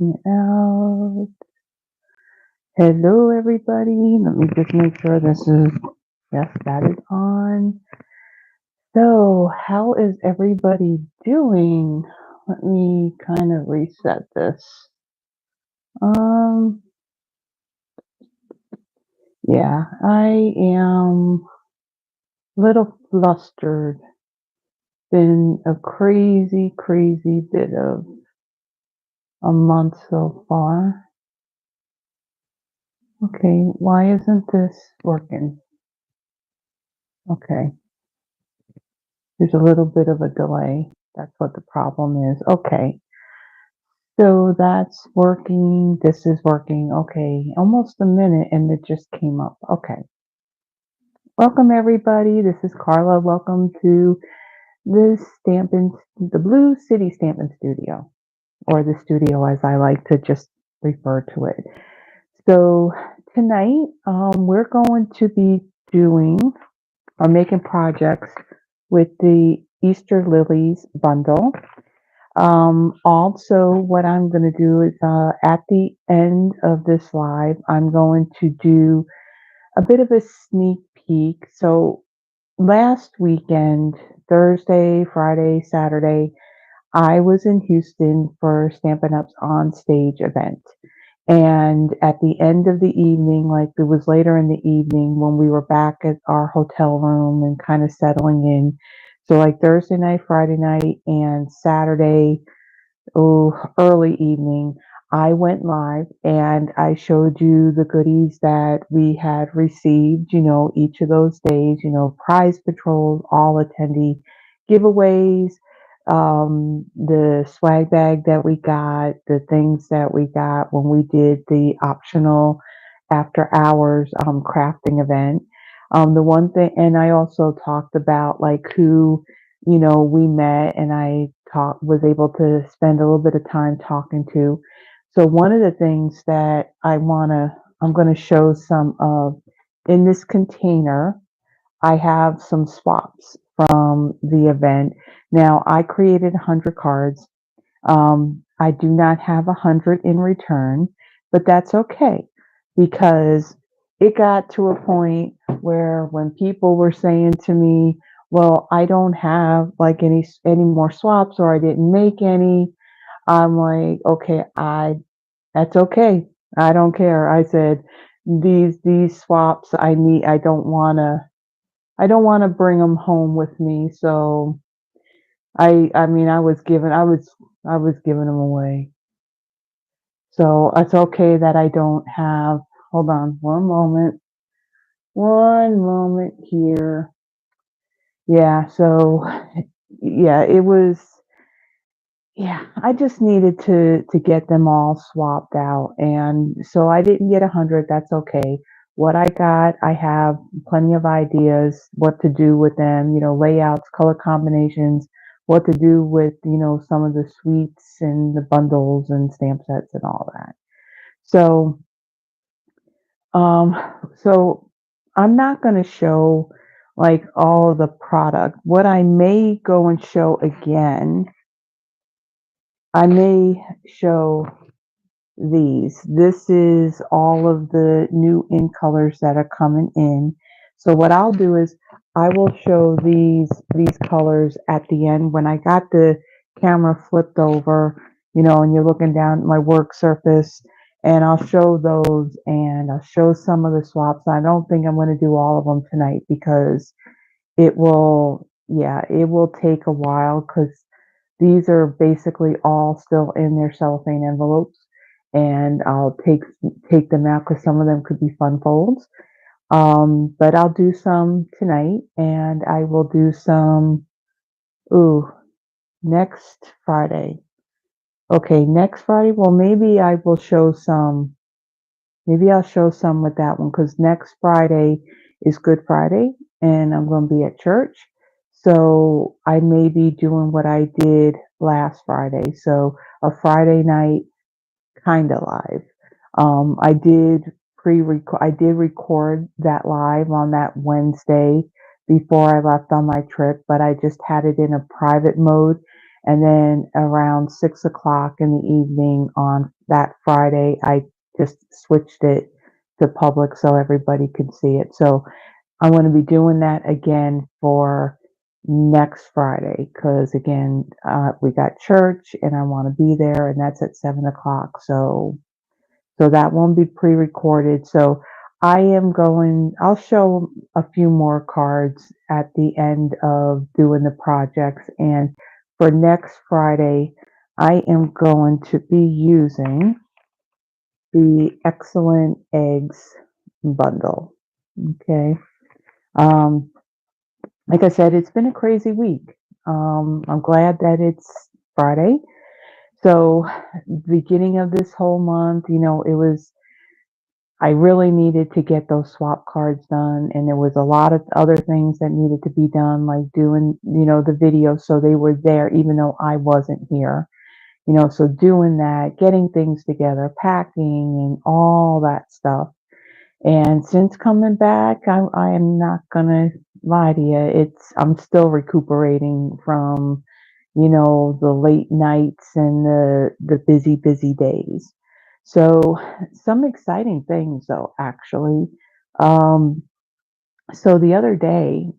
Out. Hello, everybody. Let me just make sure this is, yes, that is on. So, how is everybody doing? Let me kind of reset this. Um, yeah, I am a little flustered. Been a crazy, crazy bit of a month so far. Okay, why isn't this working? Okay. There's a little bit of a delay. That's what the problem is. Okay. So that's working. This is working. Okay. Almost a minute and it just came up. Okay. Welcome everybody. This is Carla. Welcome to the Blue City Stampin' Studio, or the studio as I like to just refer to it. So tonight, we're going to be doing or making projects with the Easter Lilies bundle. Also, what I'm going to do is at the end of this live, I'm going to do a bit of a sneak peek. So, last weekend, Thursday, Friday, Saturday, I was in Houston for Stampin' Up's on stage event. And at the end of the evening, like it was later in the evening when we were back at our hotel room and kind of settling in. So, like Thursday night, Friday night, and Saturday, early evening, I went live and I showed you the goodies that we had received, each of those days, prize patrols, all attendee giveaways, the swag bag that we got, the things that we got when we did the optional after hours crafting event. The one thing, and I also talked about like who we met and I was able to spend a little bit of time talking to. So one of the things that I'm going to show some of in this container, I have some swaps from the event. Now I created 100 cards. I do not have 100 in return, but that's okay because it got to a point where when people were saying to me, "Well, I don't have like any more swaps, or I didn't make any," I'm like, "Okay, I that's okay. I don't care." I said, "These swaps, I don't wanna bring them home with me." So I mean, I was giving them away. So it's okay that I don't have, hold on one moment here. Yeah, so yeah, I just needed to get them all swapped out. And so I didn't get 100, that's okay. What I got, I have plenty of ideas what to do with them, layouts, color combinations, what to do with, some of the suites and the bundles and stamp sets and all that. So Um, so I'm not going to show like all the product. What I may go and show again, I may show these. This is all of the new in colors that are coming in. So what I'll do is I will show these colors at the end when I got the camera flipped over, and you're looking down at my work surface, and I'll show those and I'll show some of the swaps. I don't think I'm going to do all of them tonight because it will take a while because these are basically all still in their cellophane envelopes, and I'll take them out because some of them could be fun folds. But I'll do some tonight, and I will do some. Ooh, next Friday. Okay, next Friday. Well, maybe I will show some. Maybe I'll show some with that one because next Friday is Good Friday and I'm going to be at church. So I may be doing what I did last Friday. So a Friday night kind of live. I did record that live on that Wednesday before I left on my trip, but I just had it in a private mode. And then around 6 o'clock in the evening on that Friday, I just switched it to public so everybody could see it. So I'm going to be doing that again for next Friday because again, we got church and I want to be there, and that's at 7 o'clock. So that won't be pre-recorded. So I'll show a few more cards at the end of doing the projects. And for next Friday, I am going to be using the Excellent Eggs bundle. Okay. Um, like I said, it's been a crazy week. I'm glad that it's Friday. So, beginning of this whole month, I really needed to get those swap cards done, and there was a lot of other things that needed to be done, like doing, the video, so they were there even though I wasn't here. So doing that, getting things together, packing, and all that stuff. And since coming back, I am not gonna lie to you, I'm still recuperating from, the late nights and the busy, busy days. So some exciting things though, actually. Um, so the other day,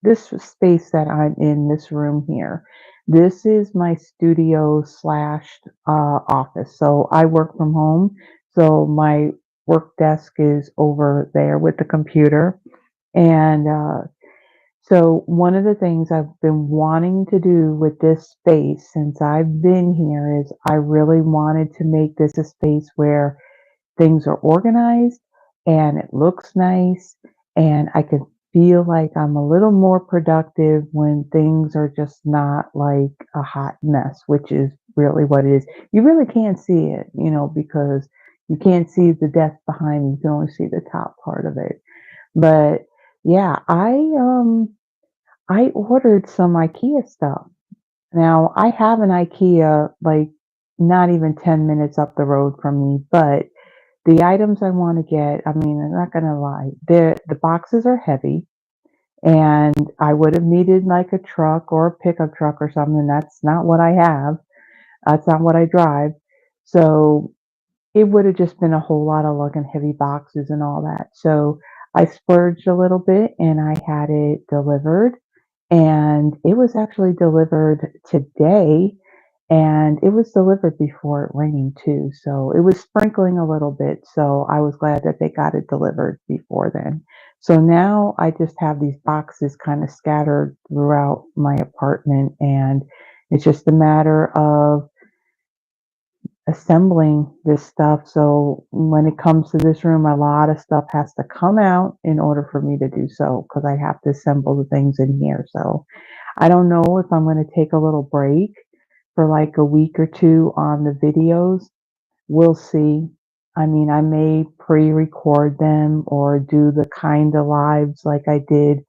this space that I'm in, this room here, this is my studio slash office. So I work from home. So my work desk is over there with the computer. And so one of the things I've been wanting to do with this space since I've been here is I really wanted to make this a space where things are organized and it looks nice, and I can feel like I'm a little more productive when things are just not like a hot mess, which is really what it is. You really can't see it, because you can't see the desk behind me. You can only see the top part of it. But yeah, I ordered some IKEA stuff. Now, I have an IKEA like not even 10 minutes up the road from me, but the items I want to get, I mean, I'm not gonna lie, the boxes are heavy, and I would have needed like a truck or a pickup truck or something. That's not what I have. That's not what I drive. So it would have just been a whole lot of lugging heavy boxes and all that. So I splurged a little bit and I had it delivered, and it was actually delivered today, and it was delivered before it rained too. So it was sprinkling a little bit. So I was glad that they got it delivered before then. So now I just have these boxes kind of scattered throughout my apartment, and it's just a matter of assembling this stuff. So when it comes to this room, a lot of stuff has to come out in order for me to do so because I have to assemble the things in here. So I don't know if I'm going to take a little break for like a week or two on the videos. We'll see. I mean, I may pre-record them or do the kind of lives like I did,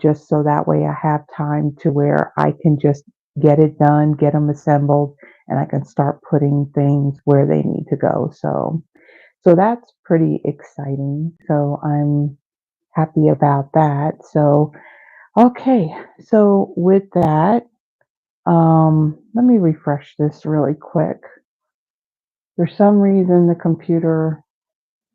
just so that way I have time to where I can just get it done, get them assembled, and I can start putting things where they need to go. So that's pretty exciting. So I'm happy about that. So, okay. So with that, let me refresh this really quick. For some reason, the computer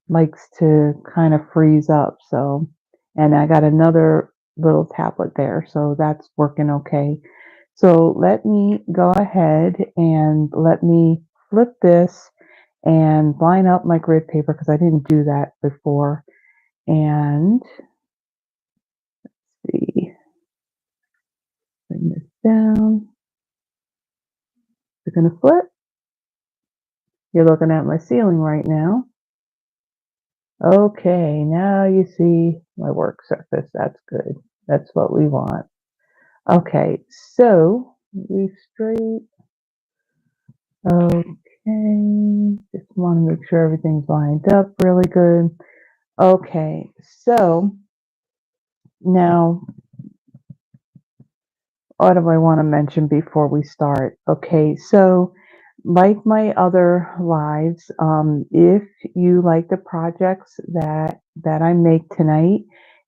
likes to kind of freeze up. So, and I got another little tablet there, so that's working okay. So let me go ahead and let me flip this and line up my grid paper because I didn't do that before. And see, bring this down. We're gonna flip. You're looking at my ceiling right now. Okay, now you see my work surface. That's good. That's what we want. Okay, so we straight. Okay, just want to make sure everything's lined up really good. Okay, so now what do I want to mention before we start? Okay, so like my other lives, if you like the projects that I make tonight,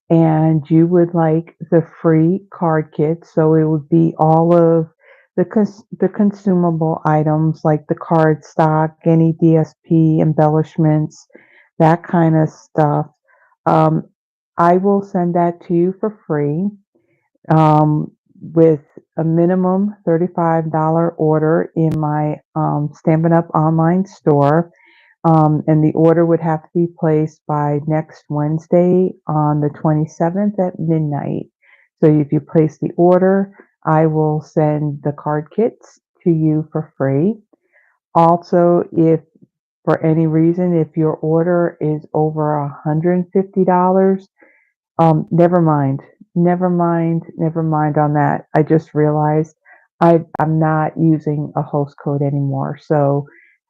and you would like the free card kit. So it would be all of the consumable items like the cardstock, any DSP embellishments, that kind of stuff. Um, I will send that to you for free, with a minimum $35 order in my Stampin' Up! Online store. And the order would have to be placed by next Wednesday on the 27th at midnight. So if you place the order, I will send the card kits to you for free. Also, if for any reason, if your order is over $150, never mind. Never mind on that. I just realized I'm not using a host code anymore. So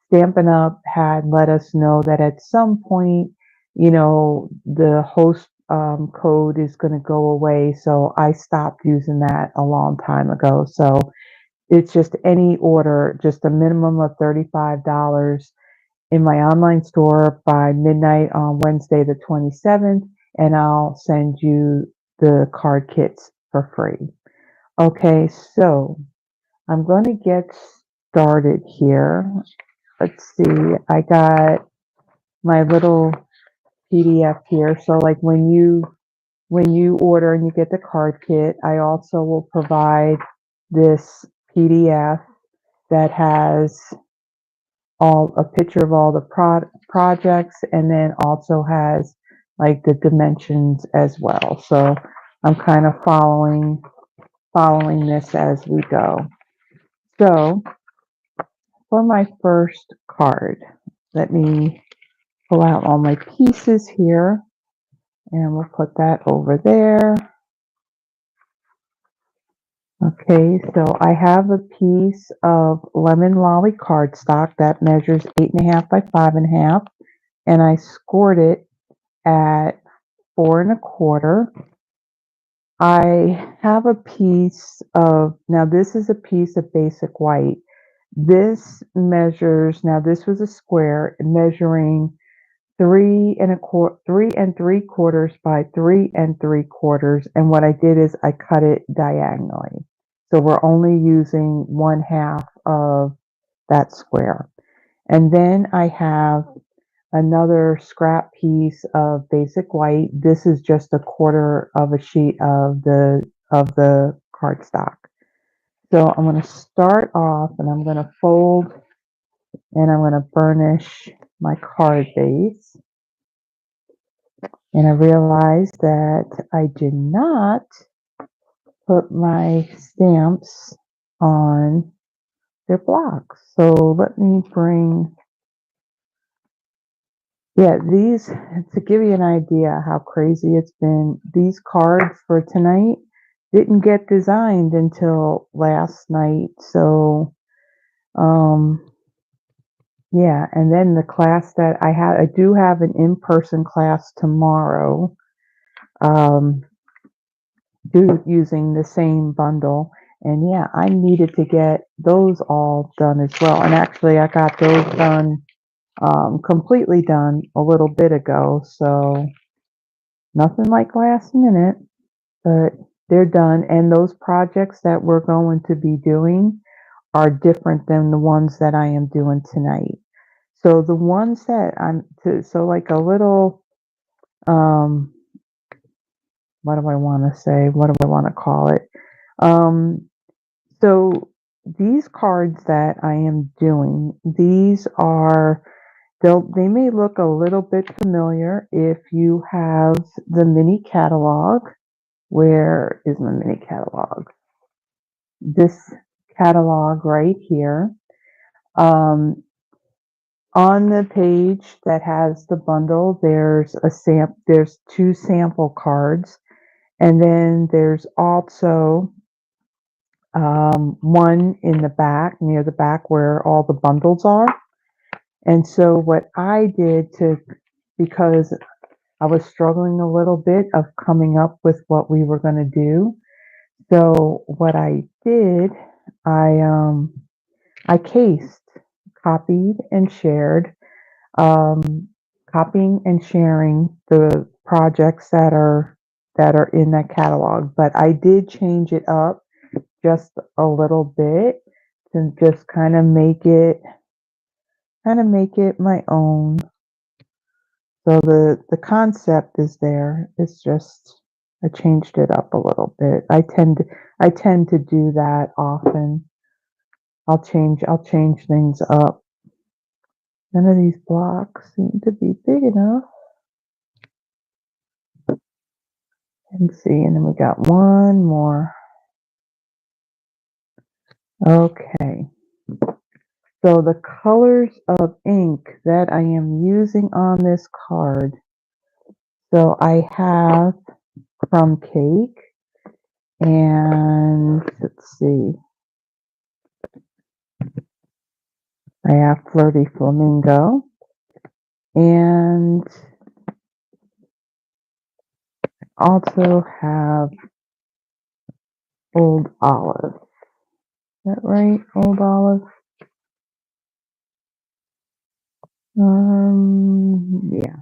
Stampin' Up! Had let us know that at some point, the host code is going to go away. So I stopped using that a long time ago. So it's just any order, just a minimum of $35 in my online store by midnight on Wednesday the 27th, and I'll send you the card kits for free. Okay, so I'm going to get started here. Let's see, I got my little PDF here. So like when you order and you get the card kit, I also will provide this PDF that has all a picture of all the projects, and then also has like the dimensions as well. So I'm kind of following this as we go. So for my first card, let me pull out all my pieces here, and we'll put that over there. Okay, so I have a piece of lemon lolly cardstock that measures 8.5 by 5.5, and I scored it at 4 1/4. I have a piece of, now this is a piece of basic white. This measures, now this was a square measuring 3 3/4 by 3 3/4. And what I did is I cut it diagonally. So we're only using 1/2 of that square. And then I have another scrap piece of basic white. This is just 1/4 of a sheet of the cardstock. So I'm going to start off and I'm going to fold and I'm going to burnish my card base. And I realized that I did not put my stamps on their blocks. So let me bring, yeah, these, to give you an idea how crazy it's been, these cards for tonight didn't get designed until last night. So, yeah, and then the class that I do have an in-person class tomorrow, using the same bundle. And yeah, I needed to get those all done as well. And actually, I got those done, completely done a little bit ago. So nothing like last minute, but they're done. And those projects that we're going to be doing are different than the ones that I am doing tonight. So the ones that so like a little, um, what do I want to say? What do I want to call it? Um, so these cards that I am doing, they may look a little bit familiar if you have the mini catalog. Where is my mini catalog? This catalog right here. Um, on the page that has the bundle, there's 2 sample cards, and then there's also one in the back, near the back where all the bundles are. And so what I did because I was struggling a little bit of coming up with what we were going to do. So what I did, I copied and shared, um, copying and sharing the projects that are in that catalog, but I did change it up just a little bit to just kind of make it my own. So the concept is there. It's just I changed it up a little bit. I tend to do that often. I'll change things up. None of these blocks seem to be big enough. And see, and then we got one more. Okay. So the colors of ink that I am using on this card. So I have Crumb Cake and let's see. I have Flirty Flamingo and also have Old Olive. Is that right? Old Olive? Yeah.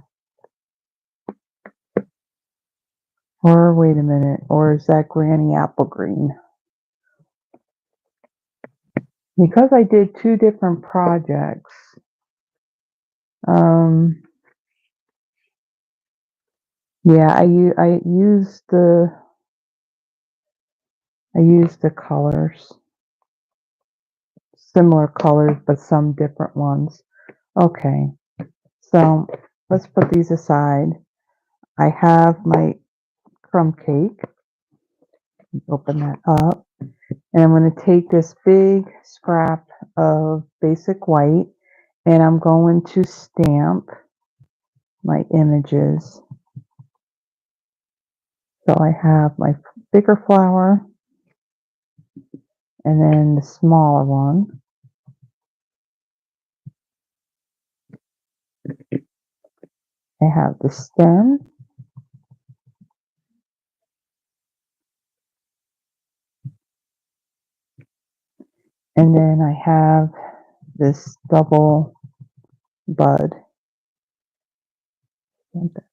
Or wait a minute, or is that Granny Apple Green? Because I did two different projects, yeah, I used the colors, similar colors, but some different ones. Okay, so let's put these aside. I have my Crumb Cake. Open that up. And I'm going to take this big scrap of basic white and I'm going to stamp my images. So I have my bigger flower and then the smaller one. I have the stem. And then I have this double bud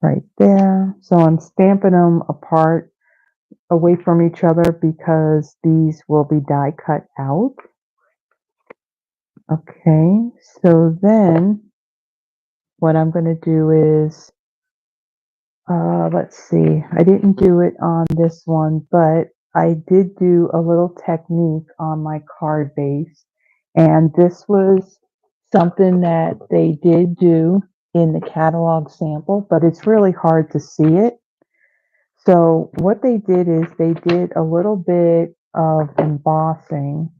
right there. So I'm stamping them apart away from each other because these will be die cut out. Okay, so then what I'm going to do is, let's see, I didn't do it on this one, but I did do a little technique on my card base. And this was something that they did do in the catalog sample, but it's really hard to see it. So what they did is they did a little bit of embossing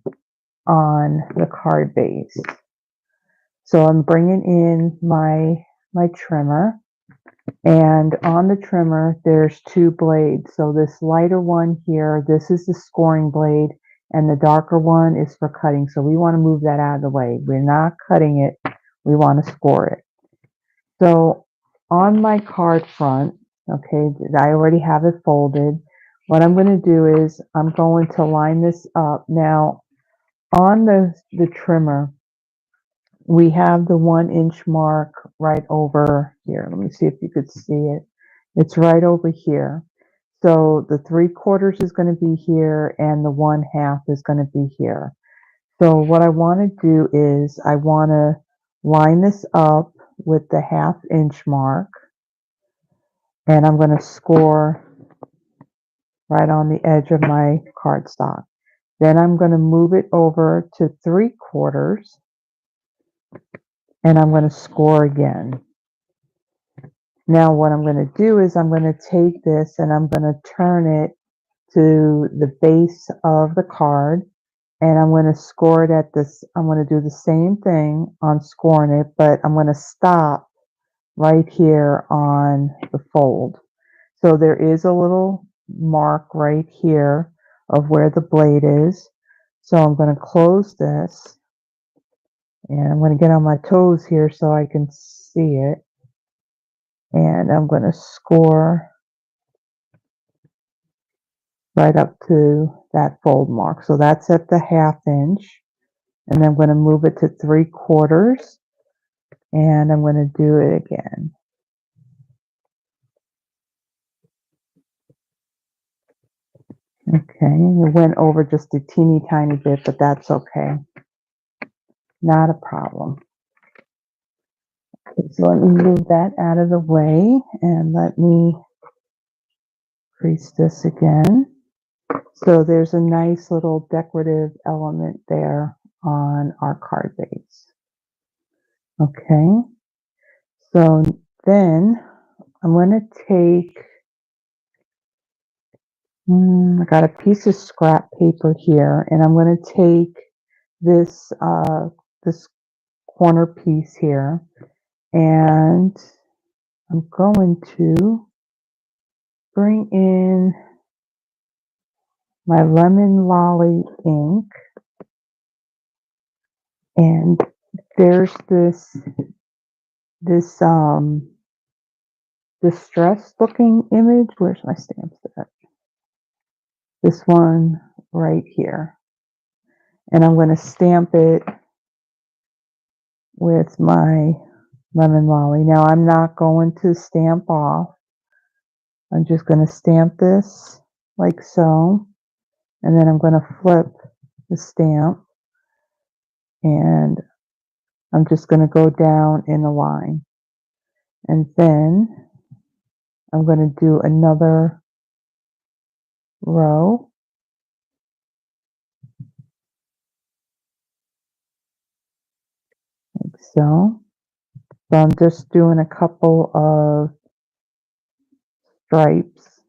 on the card base. So I'm bringing in my trimmer, and on the trimmer there's two blades. So this lighter one here, this is the scoring blade, and the darker one is for cutting. So we want to move that out of the way. We're not cutting it, we want to score it. So on my card front, okay, I already have it folded. What I'm going to do is I'm going to line this up. Now on the trimmer, we have the 1-inch mark right over here. Let me see if you could see it. It's right over here. So the 3/4 is going to be here and the 1/2 is going to be here. So what I want to do is I want to line this up with the 1/2-inch mark, and I'm going to score right on the edge of my cardstock. Then I'm going to move it over to 3/4 and I'm going to score again. Now what I'm going to do is I'm going to take this and I'm going to turn it to the base of the card, and I'm going to score it at this. I'm going to do the same thing on scoring it, but I'm going to stop right here on the fold. So there is a little mark right here of where the blade is. So I'm going to close this, and I'm going to get on my toes here so I can see it. And I'm going to score right up to that fold mark. So that's at the 1/2 inch. And I'm going to move it to 3/4. And I'm going to do it again. Okay, it went over just a teeny tiny bit, but that's okay. Not a problem. Okay, so let me move that out of the way and let me crease this again. So there's a nice little decorative element there on our card base. Okay, so then I'm going to take, I got a piece of scrap paper here, and I'm going to take this this corner piece here, and I'm going to bring in my lemon lolly ink, and there's this distressed looking image. Where's my stamps at? This one right here, and I'm going to stamp it with my lemon lolly. Now I'm not going to stamp off. I'm just going to stamp this like so, and then I'm going to flip the stamp, and I'm just going to go down in a line, and then I'm going to do another row like so. So I'm just doing a couple of stripes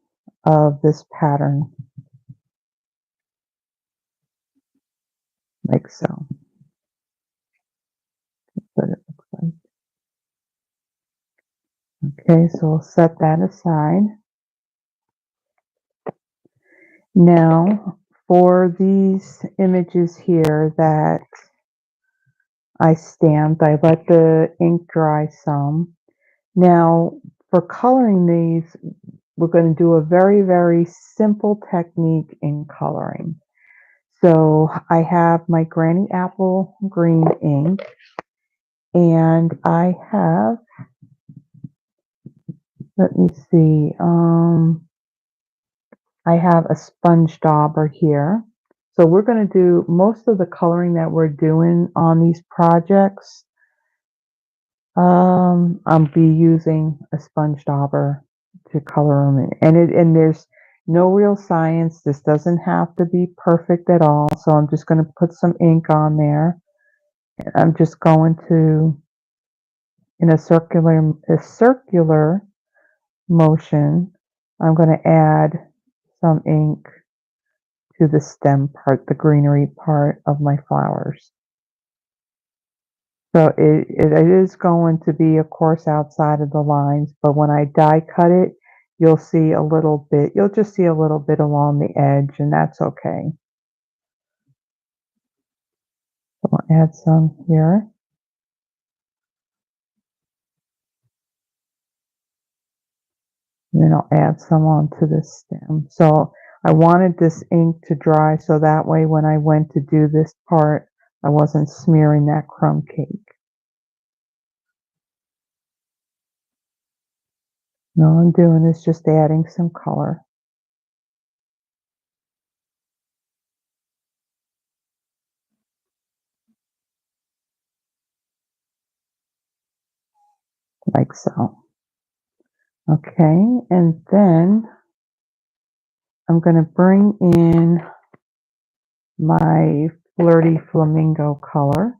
of this pattern like so. That's what it looks like. Okay, so we'll set that aside. Now, for these images here that I stamped, I let the ink dry some. Now, for coloring these, we're going to do a very, very simple technique in coloring. So I have my Granny Apple green ink, and I have, let me see, I have a sponge dauber here. So we're going to do most of the coloring that we're doing on these projects. I'll be using a sponge dauber to color them in. And there's no real science. This doesn't have to be perfect at all. So I'm just going to put some ink on there. And I'm just going to, in a circular motion, I'm going to add some ink to the stem part, the greenery part of my flowers. So it is going to be, of course, outside of the lines, but when I die cut it, you'll see a little bit, you'll just see a little bit along the edge, and that's okay. So I'll add some here. And then I'll add some onto this stem. So I wanted this ink to dry so that way when I went to do this part, I wasn't smearing that crumb cake. All I'm doing is just adding some color. Like so. Okay, and then I'm going to bring in my Flirty Flamingo color,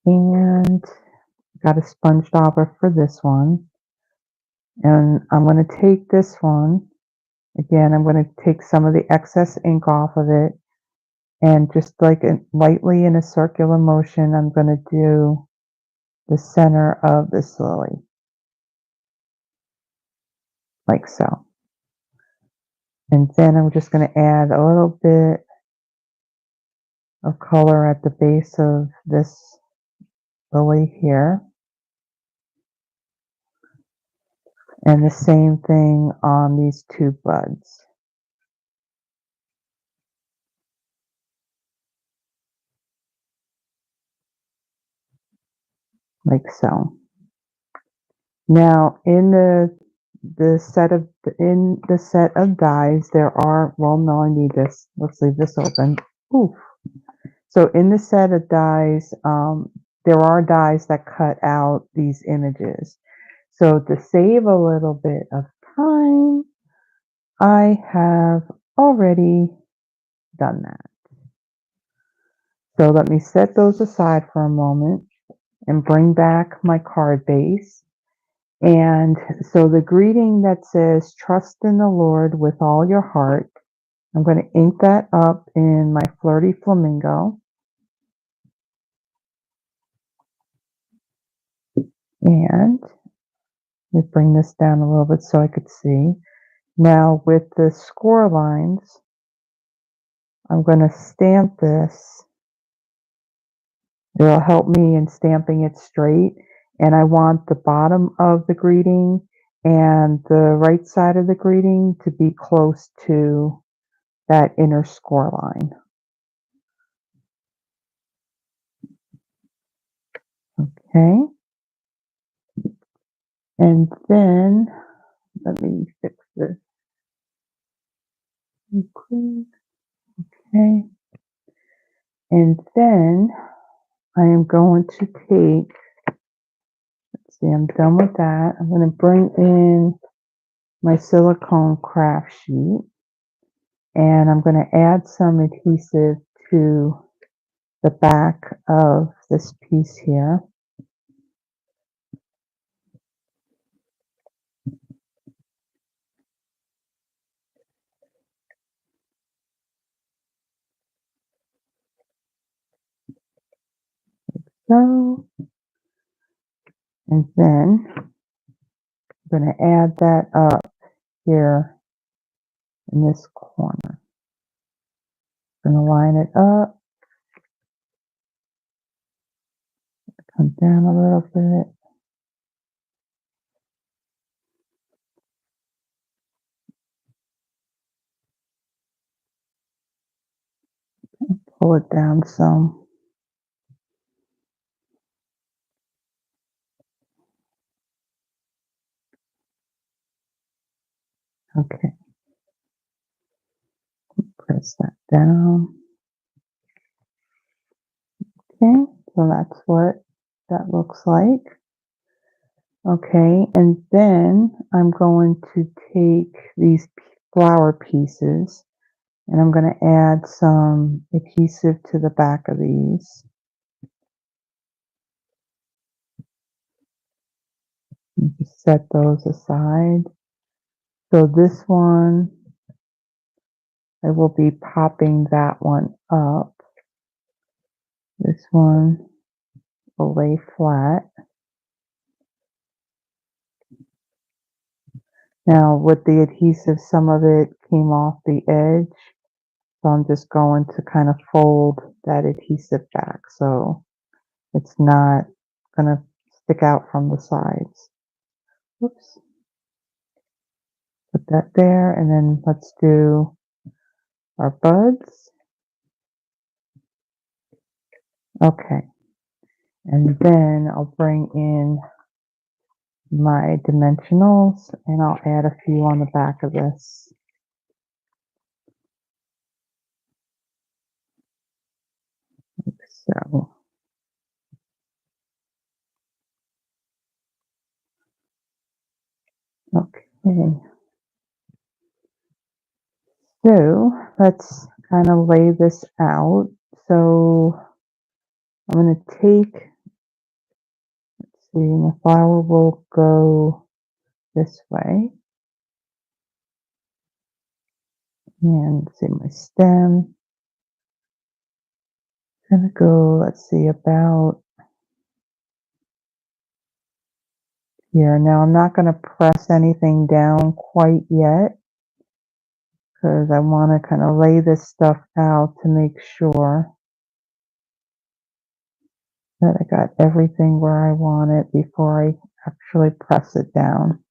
and got a sponge dauber for this one, and I'm going to take this one again. I'm going to take some of the excess ink off of it, and just like lightly in a circular motion, I'm going to do the center of this lily like so. And then I'm just going to add a little bit of color at the base of this lily here, and the same thing on these two buds like so. Now in the in the set of dies, there are, well, no, I need this. Let's leave this open. Ooh. So in the set of dies, there are dies that cut out these images. So to save a little bit of time, I have already done that. So let me set those aside for a moment and bring back my card base. And so the greeting that says, "Trust in the Lord with all your heart," I'm going to ink that up in my Flirty Flamingo. And let me bring this down a little bit so I could see. Now with the score lines, I'm going to stamp this. It'll help me in stamping it straight. And I want the bottom of the greeting and the right side of the greeting to be close to that inner score line. Okay. And then let me fix this. Okay. And then I am going to take, let's see, I'm done with that. I'm going to bring in my silicone craft sheet and I'm going to add some adhesive to the back of this piece here. So, and then I'm going to add that up here in this corner. I'm going to line it up, come down a little bit. Pull it down some. Okay. Press that down. Okay, so that's what that looks like. Okay, and then I'm going to take these flower pieces and I'm going to add some adhesive to the back of these. And just set those aside. So this one, I will be popping that one up. This one will lay flat. Now with the adhesive, some of it came off the edge. So I'm just going to kind of fold that adhesive back so it's not going to stick out from the sides. Oops. Put that there, and then let's do our buds. Okay. And then I'll bring in my dimensionals and I'll add a few on the back of this. Like so. Okay. So let's kind of lay this out. So I'm going to take, let's see, the flower will go this way. And see my stem. It's going to go, let's see, about here. Now I'm not going to press anything down quite yet because I want to kind of lay this stuff out to make sure that I got everything where I want it before I actually press it down.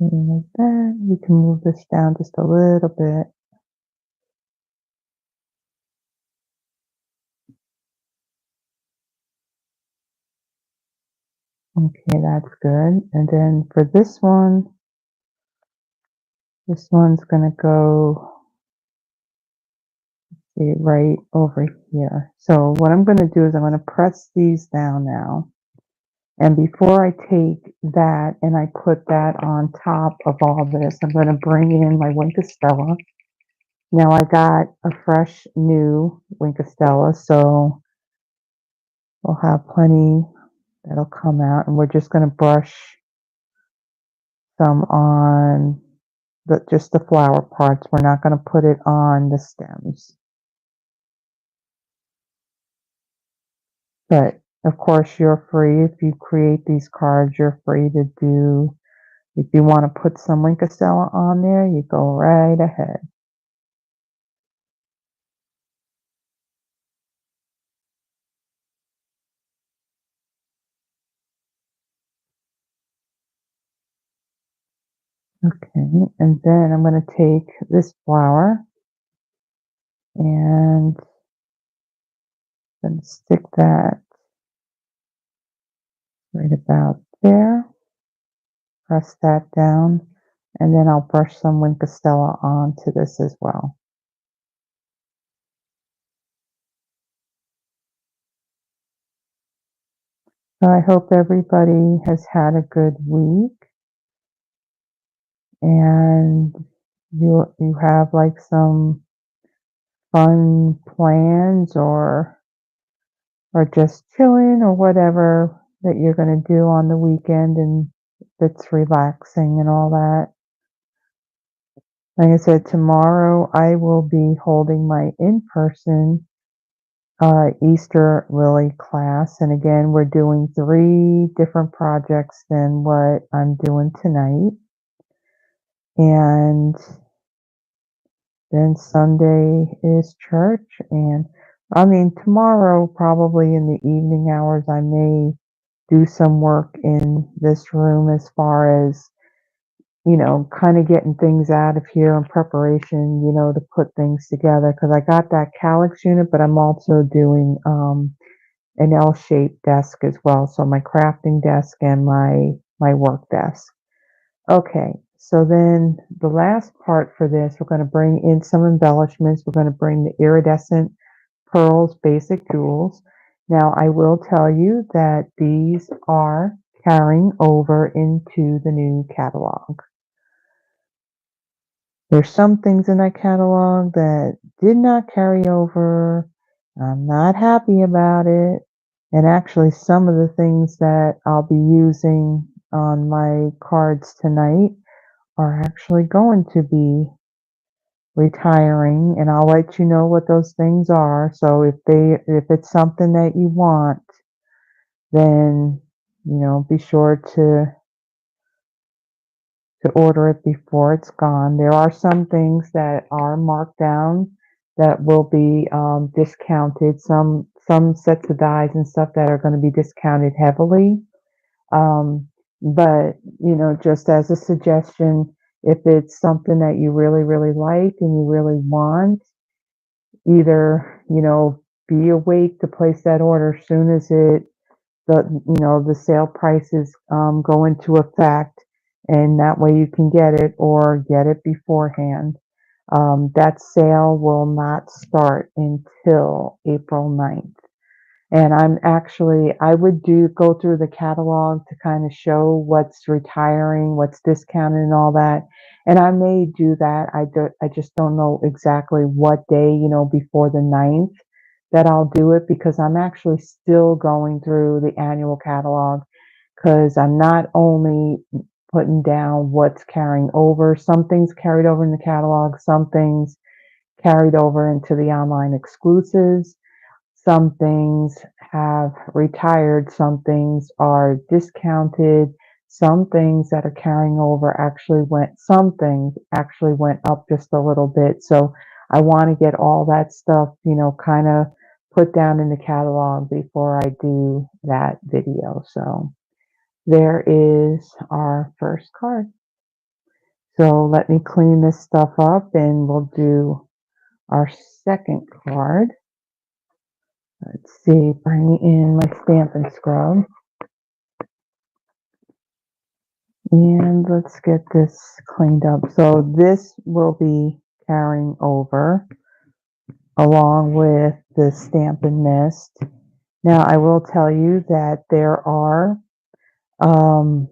And like that, we can move this down just a little bit. Okay, that's good. And then for this one's gonna go, see, right over here. So what I'm gonna do is I'm gonna press these down now. And before I take that and I put that on top of all this, I'm gonna bring in my Winkostella. Now I got a fresh new Winkostella, so we'll have plenty that'll come out, and we're just gonna brush some on just the flower parts. We're not gonna put it on the stems. But of course you're free if you create these cards, you're free to do, if you want to put some Winkostella on there, you go right ahead. Okay, and then I'm going to take this flower and then stick that right about there. Press that down, and then I'll brush some Winkostella onto this as well. So I hope everybody has had a good week, and you have like some fun plans, or just chilling or whatever that you're going to do on the weekend and that's relaxing and all that. Like I said, tomorrow I will be holding my in-person Easter Lily class. And again, we're doing 3 different projects than what I'm doing tonight. And then Sunday is church. And I mean, tomorrow, probably in the evening hours, I may do some work in this room as far as, kind of getting things out of here in preparation, to put things together. Because I got that calyx unit, but I'm also doing an L-shaped desk as well. So my crafting desk and my work desk. Okay, so then the last part for this, we're going to bring in some embellishments. We're going to bring the iridescent pearls basic jewels. Now I will tell you that these are carrying over into the new catalog. There's some things in that catalog that did not carry over. I'm not happy about it. And actually some of the things that I'll be using on my cards tonight are actually going to be retiring, and I'll let you know what those things are. So if it's something that you want, then be sure to order it before it's gone. There are some things that are marked down that will be discounted. Some sets of dies and stuff that are going to be discounted heavily. But just as a suggestion, if it's something that you really, really like and you really want, either, be awake to place that order as soon as the sale prices go into effect, and that way you can get it or get it beforehand. That sale will not start until April 9th. And I would go through the catalog to kind of show what's retiring, what's discounted and all that. And I may do that. I just don't know exactly what day, before the 9th that I'll do it, because I'm actually still going through the annual catalog, because I'm not only putting down what's carrying over. Some things carried over in the catalog, some things carried over into the online exclusives. Some things have retired, some things are discounted, some things that are carrying over some things actually went up just a little bit. So I want to get all that stuff, kind of put down in the catalog before I do that video. So there is our first card. So let me clean this stuff up and we'll do our second card. Let's see, bring in my Stampin' Scrub. And let's get this cleaned up. So this will be carrying over along with the Stampin' Mist. Now I will tell you that there are um,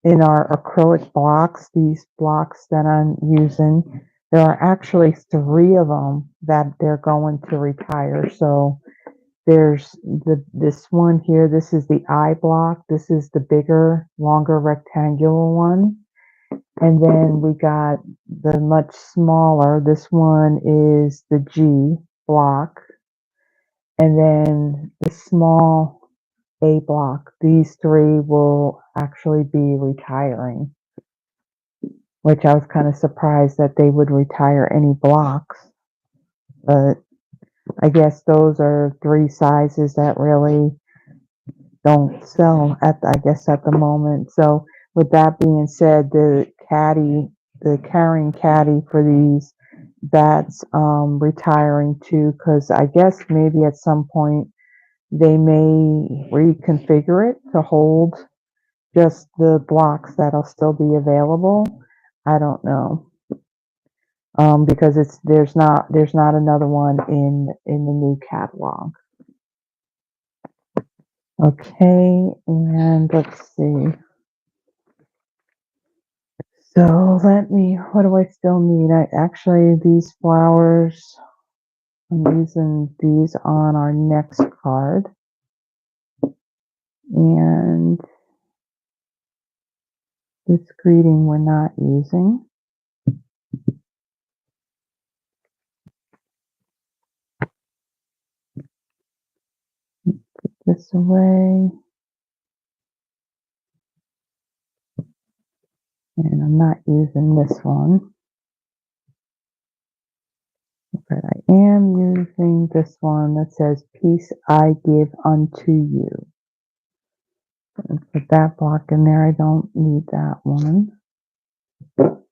in our acrylic blocks, these blocks that I'm using, there are actually 3 of them that they're going to retire. So there's this one here. This is the I block. This is the bigger, longer rectangular one. And then we got the much smaller. This one is the G block. And then the small A block. These 3 will actually be retiring, which I was kind of surprised that they would retire any blocks. But I guess those are 3 sizes that really don't sell I guess at the moment. So with that being said, the carrying caddy for these, that's retiring too, because I guess maybe at some point they may reconfigure it to hold just the blocks that'll still be available. I don't know. Because there's not another one in the new catalog. Okay, and let's see. So what do I still need? These flowers, I'm using these on our next card. And this greeting we're not using. Put this away. And I'm not using this one. But I am using this one that says, Peace I give unto you. Put that block in there. I don't need that one. Okay,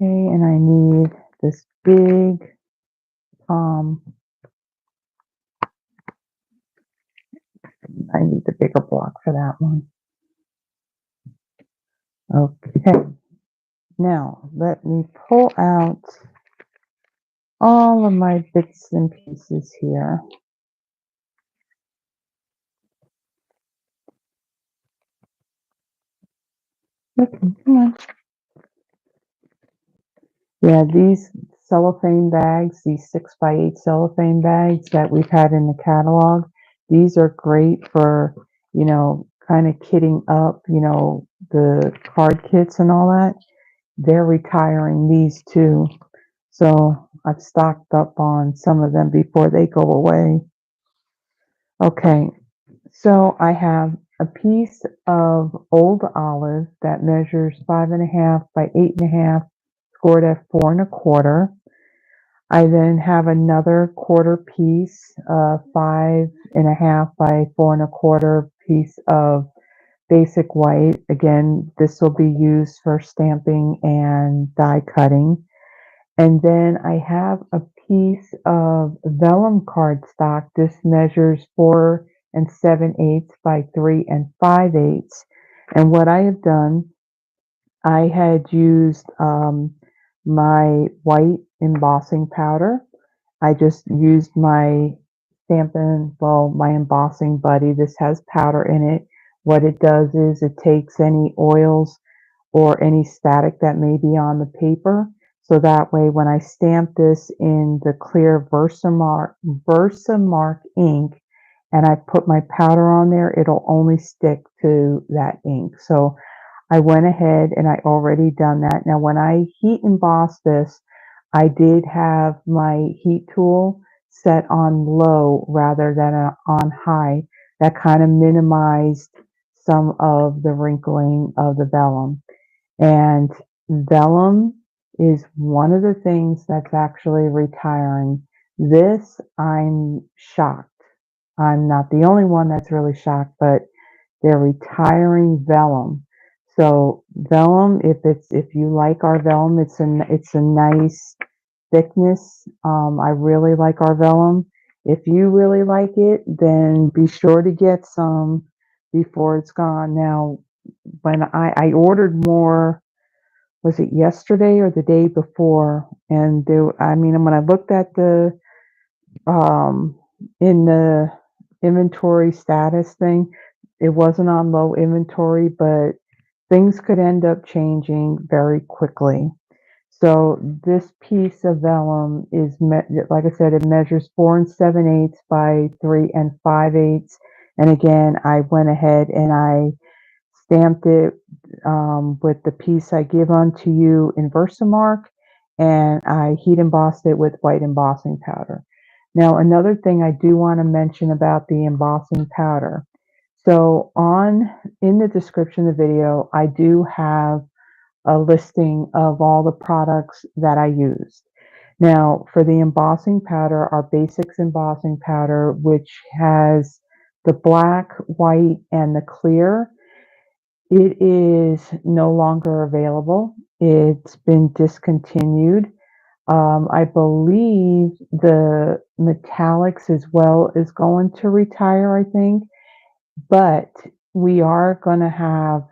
and I need this big I need the bigger block for that one. Okay, now let me pull out all of my bits and pieces here. Okay, come on. Yeah, these cellophane bags, these 6x8 cellophane bags that we've had in the catalog, these are great for, kind of kitting up, the card kits and all that. They're retiring these too. So I've stocked up on some of them before they go away. Okay, so I have a piece of old olive that measures 5.5 by 8.5, scored at 4.25. I then have another quarter piece, 5.5 by 4.25 piece of basic white. Again, this will be used for stamping and die cutting. And then I have a piece of vellum cardstock. This measures 4 7/8 by 3 5/8. And what I have done, I had used my white embossing powder. I just used my my embossing buddy. This has powder in it. What it does is it takes any oils or any static that may be on the paper. So that way, when I stamp this in the clear Versamark ink and I put my powder on there, it'll only stick to that ink. So I went ahead and I already done that. Now, when I heat embossed this, I did have my heat tool set on low rather than on high. That kind of minimized some of the wrinkling of the vellum. And vellum is one of the things that's actually retiring. This, I'm shocked. I'm not the only one that's really shocked, but they're retiring vellum. So vellum, if you like our vellum, it's a nice thickness. I really like our vellum. If you really like it, then be sure to get some before it's gone. Now, when I ordered more, was it yesterday or the day before? And I mean, when I looked at the um, in the inventory status thing, it wasn't on low inventory, but things could end up changing very quickly. So this piece of vellum is, like I said, it measures 4 7/8 by 3 5/8. And again, I went ahead and I stamped it with the piece I give unto you in Versamark, and I heat embossed it with white embossing powder. Now, another thing I do want to mention about the embossing powder. So in the description of the video, I do have a listing of all the products that I used. Now, for the embossing powder, our basics embossing powder, which has the black, white, and the clear, it is no longer available. It's been discontinued. I believe the metallics as well is going to retire, I think, but we are going to have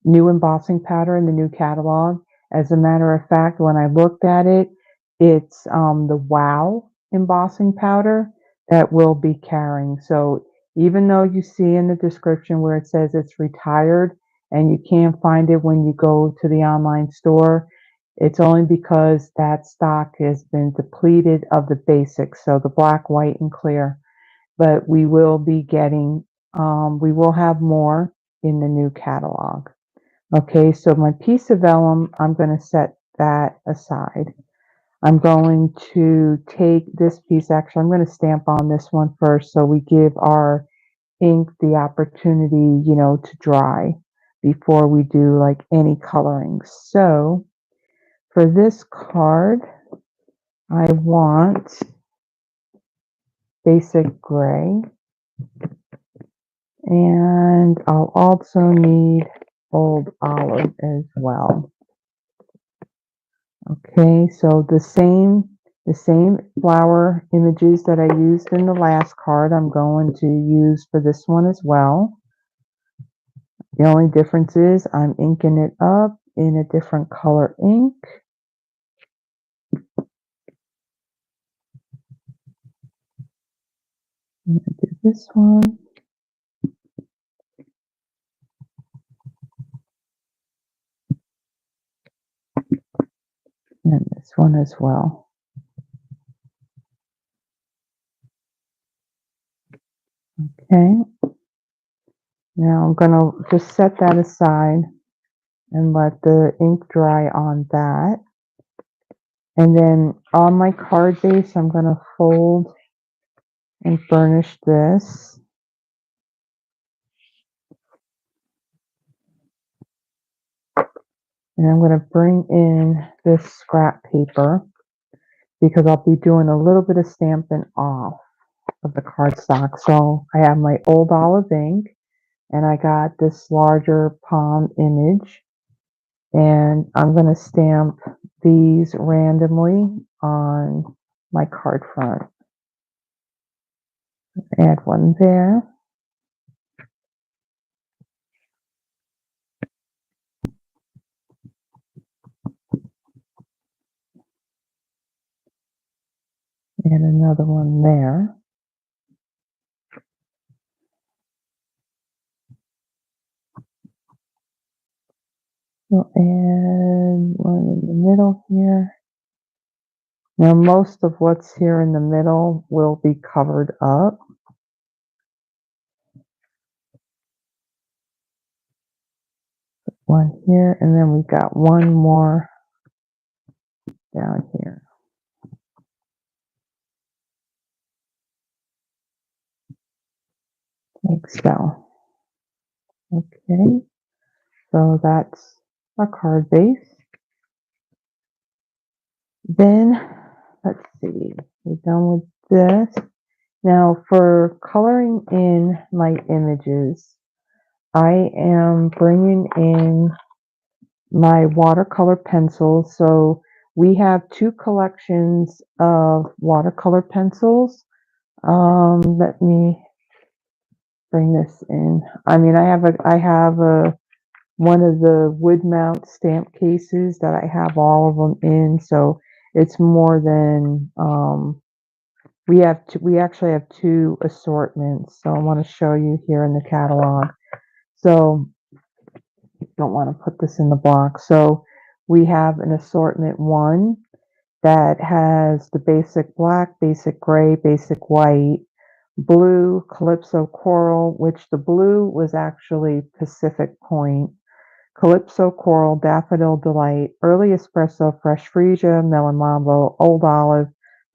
new embossing powder in the new catalog. As a matter of fact, when I looked at it, it's the Wow embossing powder that we'll be carrying. So even though you see in the description where it says it's retired and you can't find it when you go to the online store, it's only because that stock has been depleted of the basics, so the black, white, and clear. But we will be getting, we will have more in the new catalog. Okay, so my piece of vellum, I'm going to set that aside. I'm going to take this piece, actually, I'm going to stamp on this one first so we give our ink the opportunity, to dry before we do like any coloring. So for this card, I want basic gray, and I'll also need old olive as well. Okay, so the same flower images that I used in the last card, I'm going to use for this one as well. The only difference is I'm inking it up in a different color ink. I'm going to do this one. And this one as well. Okay. Now I'm going to just set that aside and let the ink dry on that. And then on my card base, I'm going to fold and burnish this. And I'm going to bring in this scrap paper because I'll be doing a little bit of stamping off of the cardstock. So I have my old olive ink and I got this larger palm image, and I'm going to stamp these randomly on my card front. Add one there. And another one there. We'll add one in the middle here. Now most of what's here in the middle will be covered up. One here, and then we got one more down here. Like so. Okay, so that's our card base. Then, let's see, we're done with this. Now for coloring in my images, I am bringing in my watercolor pencils. So we have two collections of watercolor pencils. Let me bring this in. I mean, I have a one of the wood mount stamp cases that I have all of them in, so it's more than we actually have two assortments. So I want to show you here in the catalog. So don't want to put this in the box. So we have an assortment one that has the basic black, basic gray, basic white, blue, Calypso coral, which the blue was actually Pacific Point, Calypso coral, daffodil delight, early espresso, fresh freesia, melon mambo, old olive,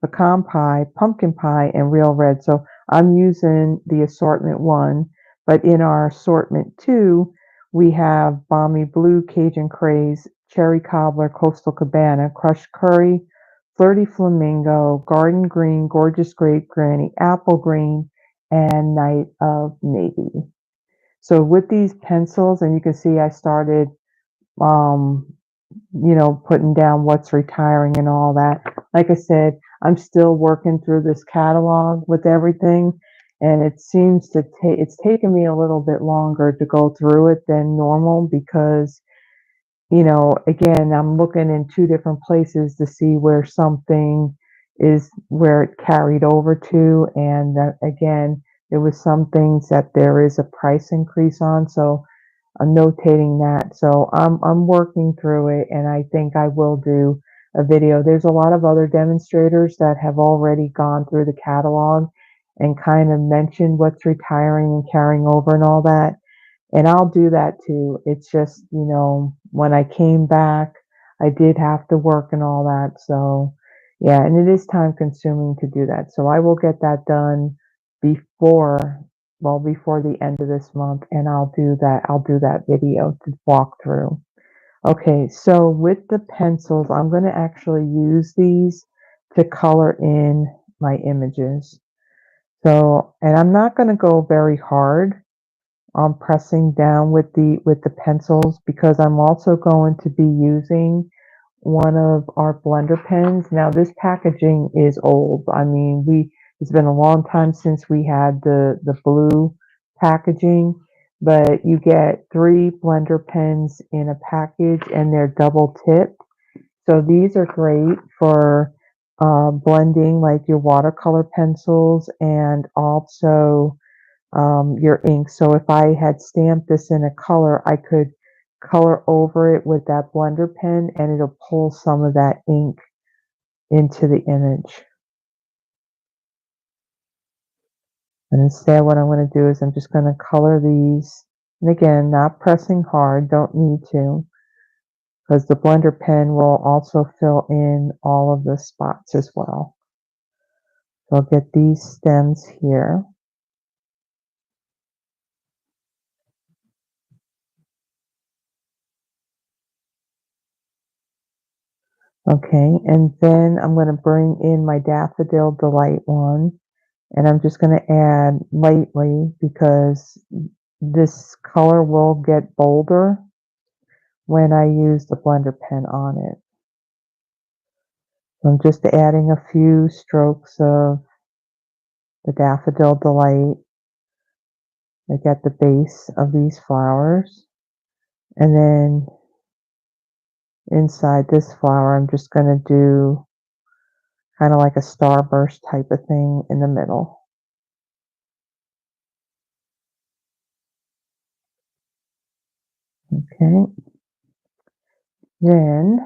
pecan pie, pumpkin pie, and real red. So I'm using the assortment one, but in our assortment two, we have balmy blue, Cajun craze, cherry cobbler, coastal cabana, crushed curry, flirty flamingo, garden green, gorgeous grape granny, apple green, and night of navy. So with these pencils, and you can see I started, um, putting down what's retiring and all that. Like I said, I'm still working through this catalog with everything, and it seems to take, it's taken me a little bit longer to go through it than normal because, again, I'm looking in two different places to see where something is, where it carried over to, and that, again, there was some things that there is a price increase on, so I'm notating that. So I'm working through it, and I think I will do a video. There's a lot of other demonstrators that have already gone through the catalog and kind of mentioned what's retiring and carrying over and all that. And I'll do that too. It's just, when I came back, I did have to work and all that. So yeah, and it is time consuming to do that. So I will get that done before, well, before the end of this month, and I'll do that video to walk through. Okay, so with the pencils, I'm going to actually use these to color in my images. So, and I'm not going to go very hard on pressing down with the pencils because I'm also going to be using one of our blender pens. Now this packaging is old. I mean, it's been a long time since we had the blue packaging, but you get 3 blender pens in a package and they're double tipped. So these are great for blending like your watercolor pencils and also your ink. So if I had stamped this in a color, I could color over it with that blender pen and it'll pull some of that ink into the image. And instead what I'm going to do is I'm just going to color these. And again, not pressing hard, don't need to, because the blender pen will also fill in all of the spots as well. So I'll get these stems here. Okay, and then I'm going to bring in my Daffodil Delight one, and I'm just going to add lightly because this color will get bolder when I use the blender pen on it. So I'm just adding a few strokes of the Daffodil Delight like at the base of these flowers, and then inside this flower I'm just going to do kind of like a starburst type of thing in the middle. Okay, then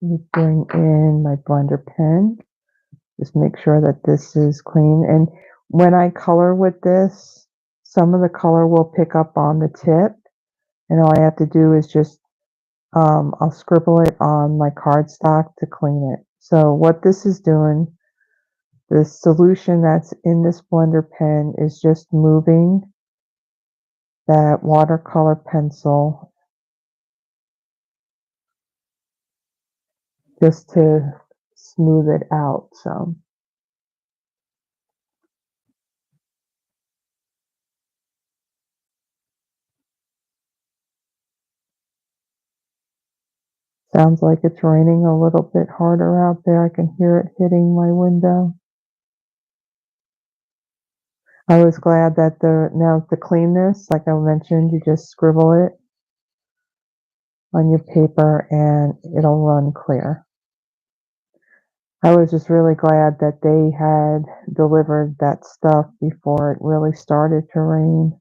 you bring in my blender pen. Just make sure that this is clean. And when I color with this, some of the color will pick up on the tip. And all I have to do is just, I'll scribble it on my cardstock to clean it. So what this is doing, the solution that's in this blender pen is just moving that watercolor pencil just to smooth it out some. Sounds like it's raining a little bit harder out there. I can hear it hitting my window. I was glad that now to clean this, like I mentioned, you just scribble it on your paper and it'll run clear. I was just really glad that they had delivered that stuff before it really started to rain.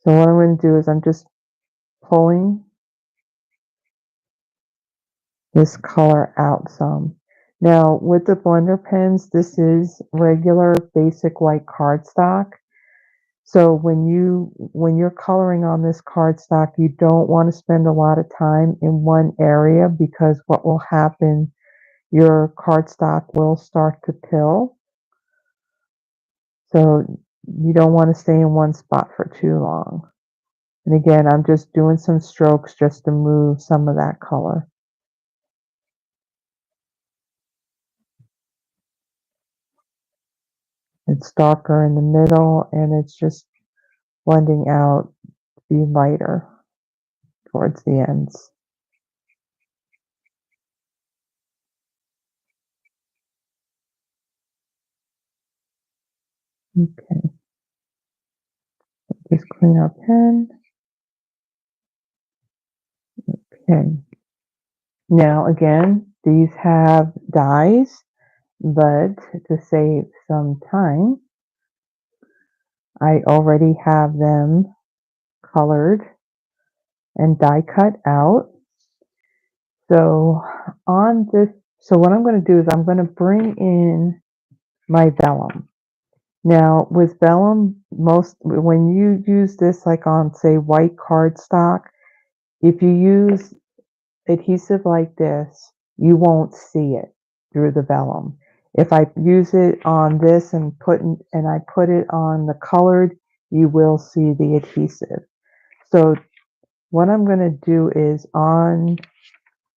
So what I'm going to do is I'm just pulling this color out some. Now with the blender pens, this is regular basic white cardstock. So when you're coloring on this cardstock, you don't want to spend a lot of time in one area because what will happen, your cardstock will start to pill. So you don't want to stay in one spot for too long. And again, I'm just doing some strokes just to move some of that color. It's darker in the middle and it's just blending out to be lighter towards the ends. Okay, just clean our pen. Okay. Now again, these have dies, but to save some time, I already have them colored and die cut out. So on this, so what I'm going to do is I'm going to bring in my vellum. Now with vellum, most when you use this like on say white cardstock, if you use adhesive like this, you won't see it through the vellum. If I use it on this and I put it on the colored, you will see the adhesive. So what I'm going to do is on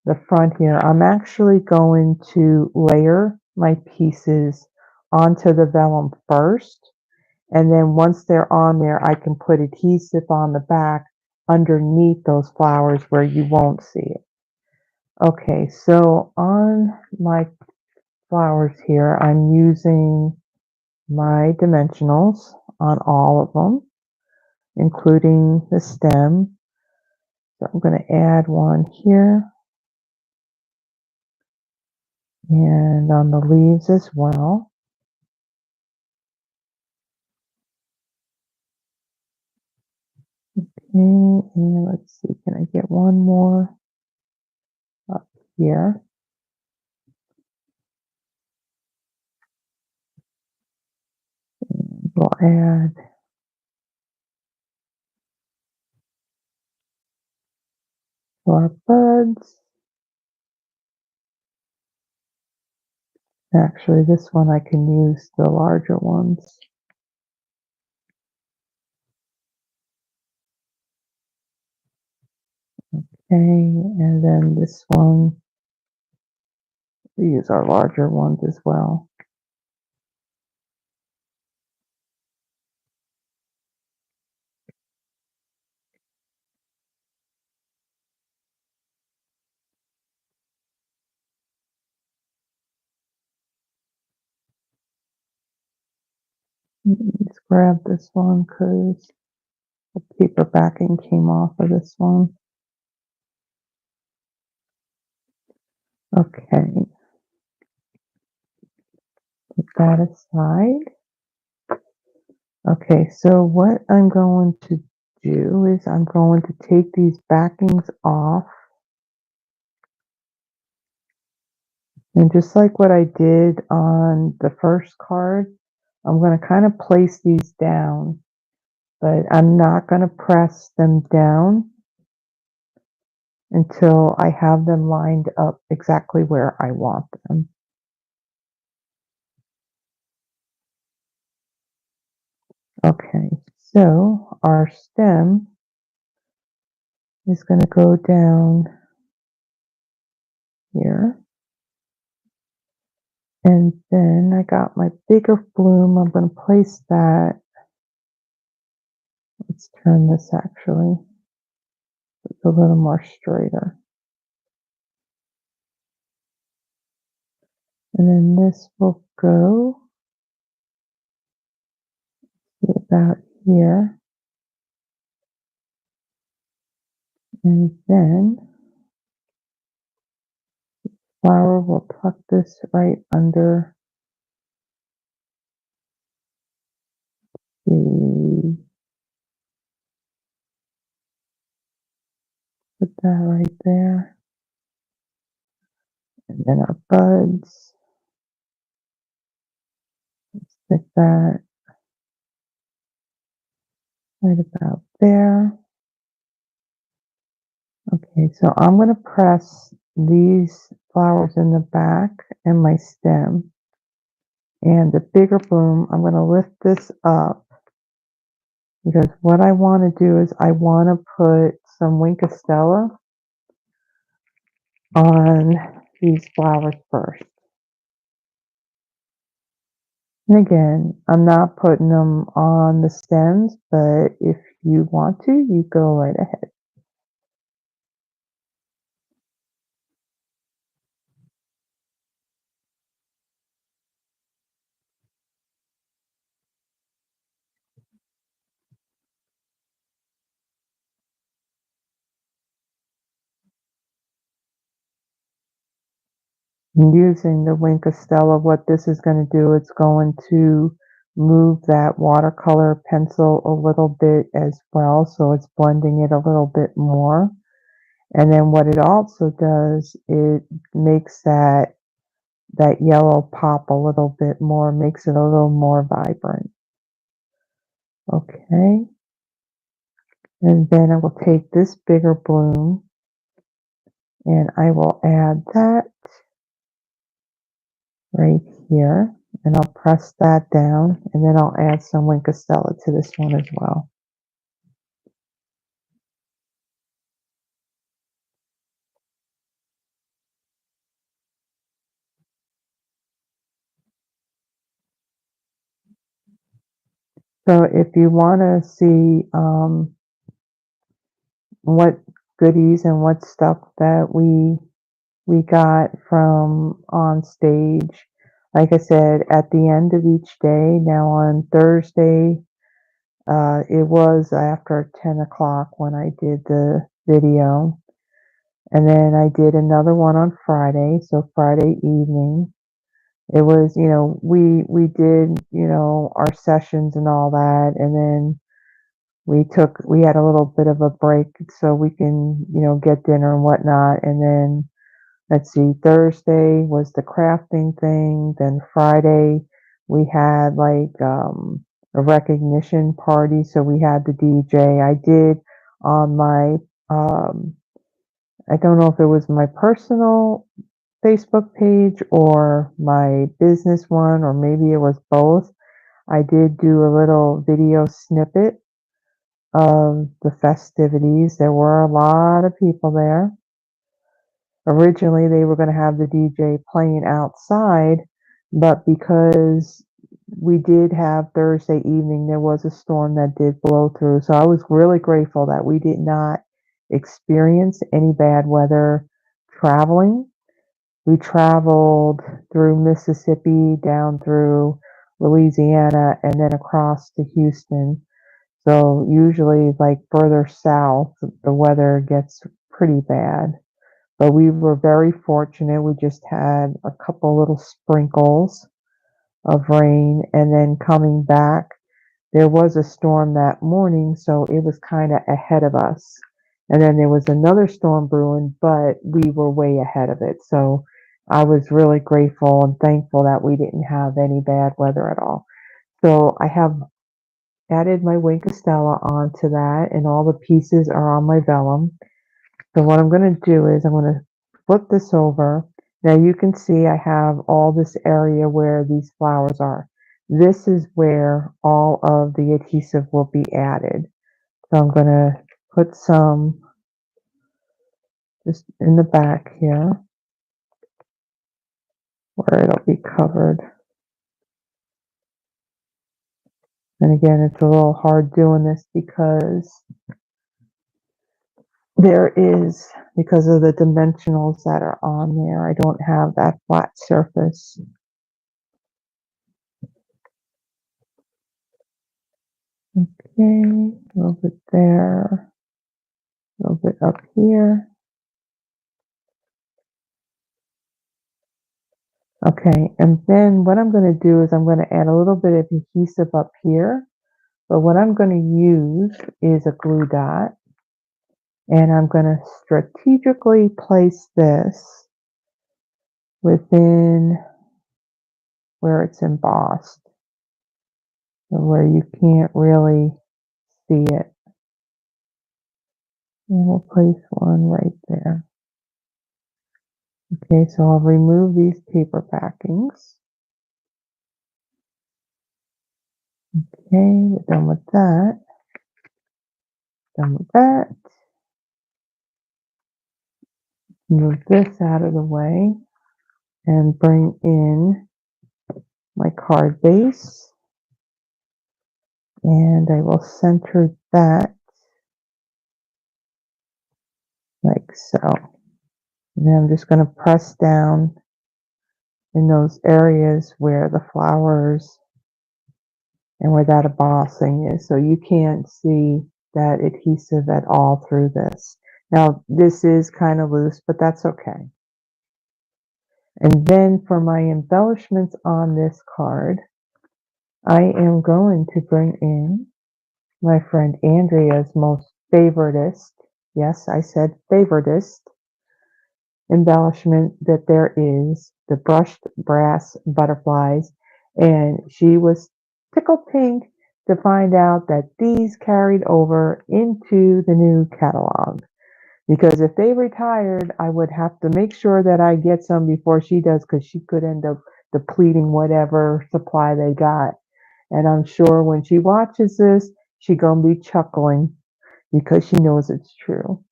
the front here, I'm actually going to layer my pieces onto the vellum first. And then once they're on there, I can put adhesive on the back underneath those flowers where you won't see it. Okay, so on my flowers here, I'm using my dimensionals on all of them, including the stem. So I'm going to add one here and on the leaves as well. Okay, and let's see, can I get one more up here? And we'll add our buds. Actually, this one I can use the larger ones. Okay, and then this one, we use our larger ones as well. Let's grab this one because the paper backing came off of this one. Okay, put that aside. Okay, so what I'm going to do is I'm going to take these backings off. And just like what I did on the first card, I'm going to kind of place these down, but I'm not going to press them down until I have them lined up exactly where I want them. Okay, so our stem is going to go down here. And then I got my bigger bloom. I'm going to place that. Let's turn this actually. It's a little more straighter. And then this will go about here. And then flower will tuck this right under the, put that right there. And then our buds, stick that right about there. Okay, so I'm going to press these flowers in the back and my stem. And the bigger bloom, I'm going to lift this up because what I want to do is I want to put some Winkostella on these flowers first. And again, I'm not putting them on the stems, but if you want to, you go right ahead. Using the Winkostella, what this is going to do, it's going to move that watercolor pencil a little bit as well, so it's blending it a little bit more. And then what it also does, it makes that yellow pop a little bit more, makes it a little more vibrant. Okay, and then I will take this bigger bloom and I will add that right here, and I'll press that down, and then I'll add some Winkostella to this one as well. So if you want to see what goodies and what stuff that we got from on stage, like I said, at the end of each day. Now on Thursday, it was after 10 o'clock when I did the video. And then I did another one on Friday, so Friday evening. It was, we did, our sessions and all that, and then we had a little bit of a break so we can, get dinner and whatnot. And then let's see, Thursday was the crafting thing. Then Friday we had like a recognition party, so we had the DJ. I did on my I don't know if it was my personal Facebook page or my business one, or maybe it was both. I did do a little video snippet of the festivities. There were a lot of people there. Originally, they were going to have the DJ playing outside, but because we did have Thursday evening, there was a storm that did blow through. So I was really grateful that we did not experience any bad weather traveling. We traveled through Mississippi, down through Louisiana, and then across to Houston. So usually, like further south, the weather gets pretty bad. But we were very fortunate. We just had a couple little sprinkles of rain, and then coming back, there was a storm that morning, so it was kind of ahead of us. And then there was another storm brewing, but we were way ahead of it. So I was really grateful and thankful that we didn't have any bad weather at all. So I have added my Winkostella onto that, and all the pieces are on my vellum. So what I'm going to do is I'm going to flip this over. Now you can see I have all this area where these flowers are. This is where all of the adhesive will be added. So I'm going to put some just in the back here where it'll be covered. And again, it's a little hard doing this because because of the dimensionals that are on there, I don't have that flat surface. Okay, a little bit there, a little bit up here. Okay, and then what I'm going to do is I'm going to add a little bit of adhesive up here. But what I'm going to use is a glue dot, and I'm going to strategically place this within where it's embossed, so where you can't really see it. And we'll place one right there. Okay, so I'll remove these paper backings. Okay, we're done with that. Done with that. Move this out of the way and bring in my card base. And I will center that like so. And then I'm just going to press down in those areas where the flowers and where that embossing is. So you can't see that adhesive at all through this. Now, this is kind of loose, but that's okay. And then for my embellishments on this card, I am going to bring in my friend Andrea's most favoritist. Yes, I said favoritist embellishment that there is, the brushed brass butterflies, and she was tickled pink to find out that these carried over into the new catalog, because if they retired I would have to make sure that I get some before she does, because she could end up depleting whatever supply they got. And I'm sure when she watches this she gonna be chuckling because she knows it's true.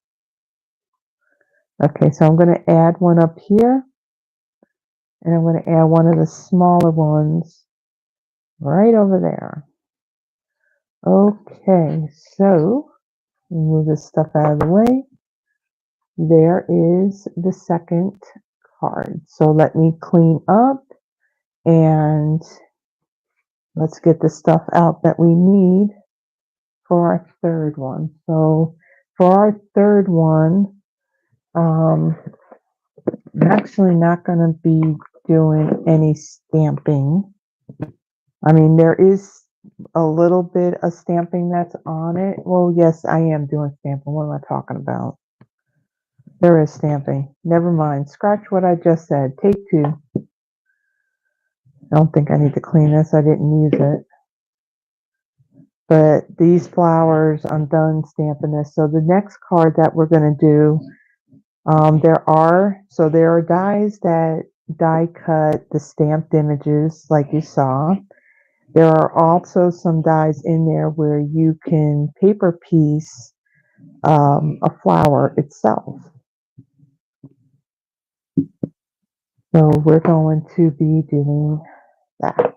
Okay, so I'm going to add one up here, and I'm going to add one of the smaller ones right over there. Okay, so move this stuff out of the way. There is the second card. So let me clean up and let's get the stuff out that we need for our third one. So for our third one, I'm actually not going to be doing any stamping. I mean, there is a little bit of stamping that's on it. Well, yes, I am doing stamping. What am I talking about? There is stamping. Never mind. Scratch what I just said. Take two. I don't think I need to clean this. I didn't use it. But these flowers, I'm done stamping this. So the next card that we're going to do, there are dies that die cut the stamped images like you saw. There are also some dies in there where you can paper piece a flower itself. So we're going to be doing that.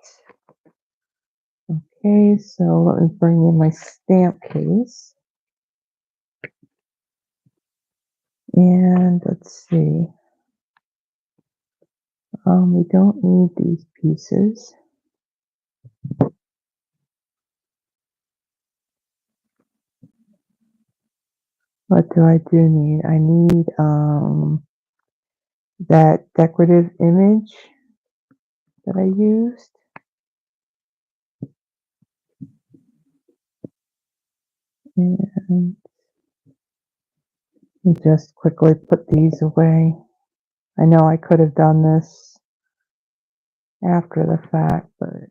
Okay, so let me bring in my stamp case. And let's see. We don't need these pieces. What do I do need? I need that decorative image that I used. And just quickly put these away. I know I could have done this after the fact, but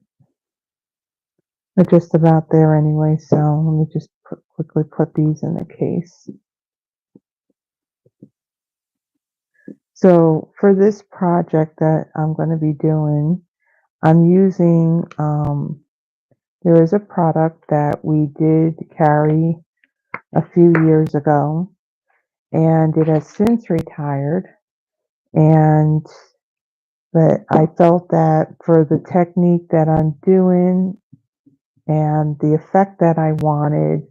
they're just about there anyway, so let me just quickly put these in the case. So for this project that I'm going to be doing, I'm using, there is a product that we did carry a few years ago, and it has since retired, but I felt that for the technique that I'm doing and the effect that I wanted,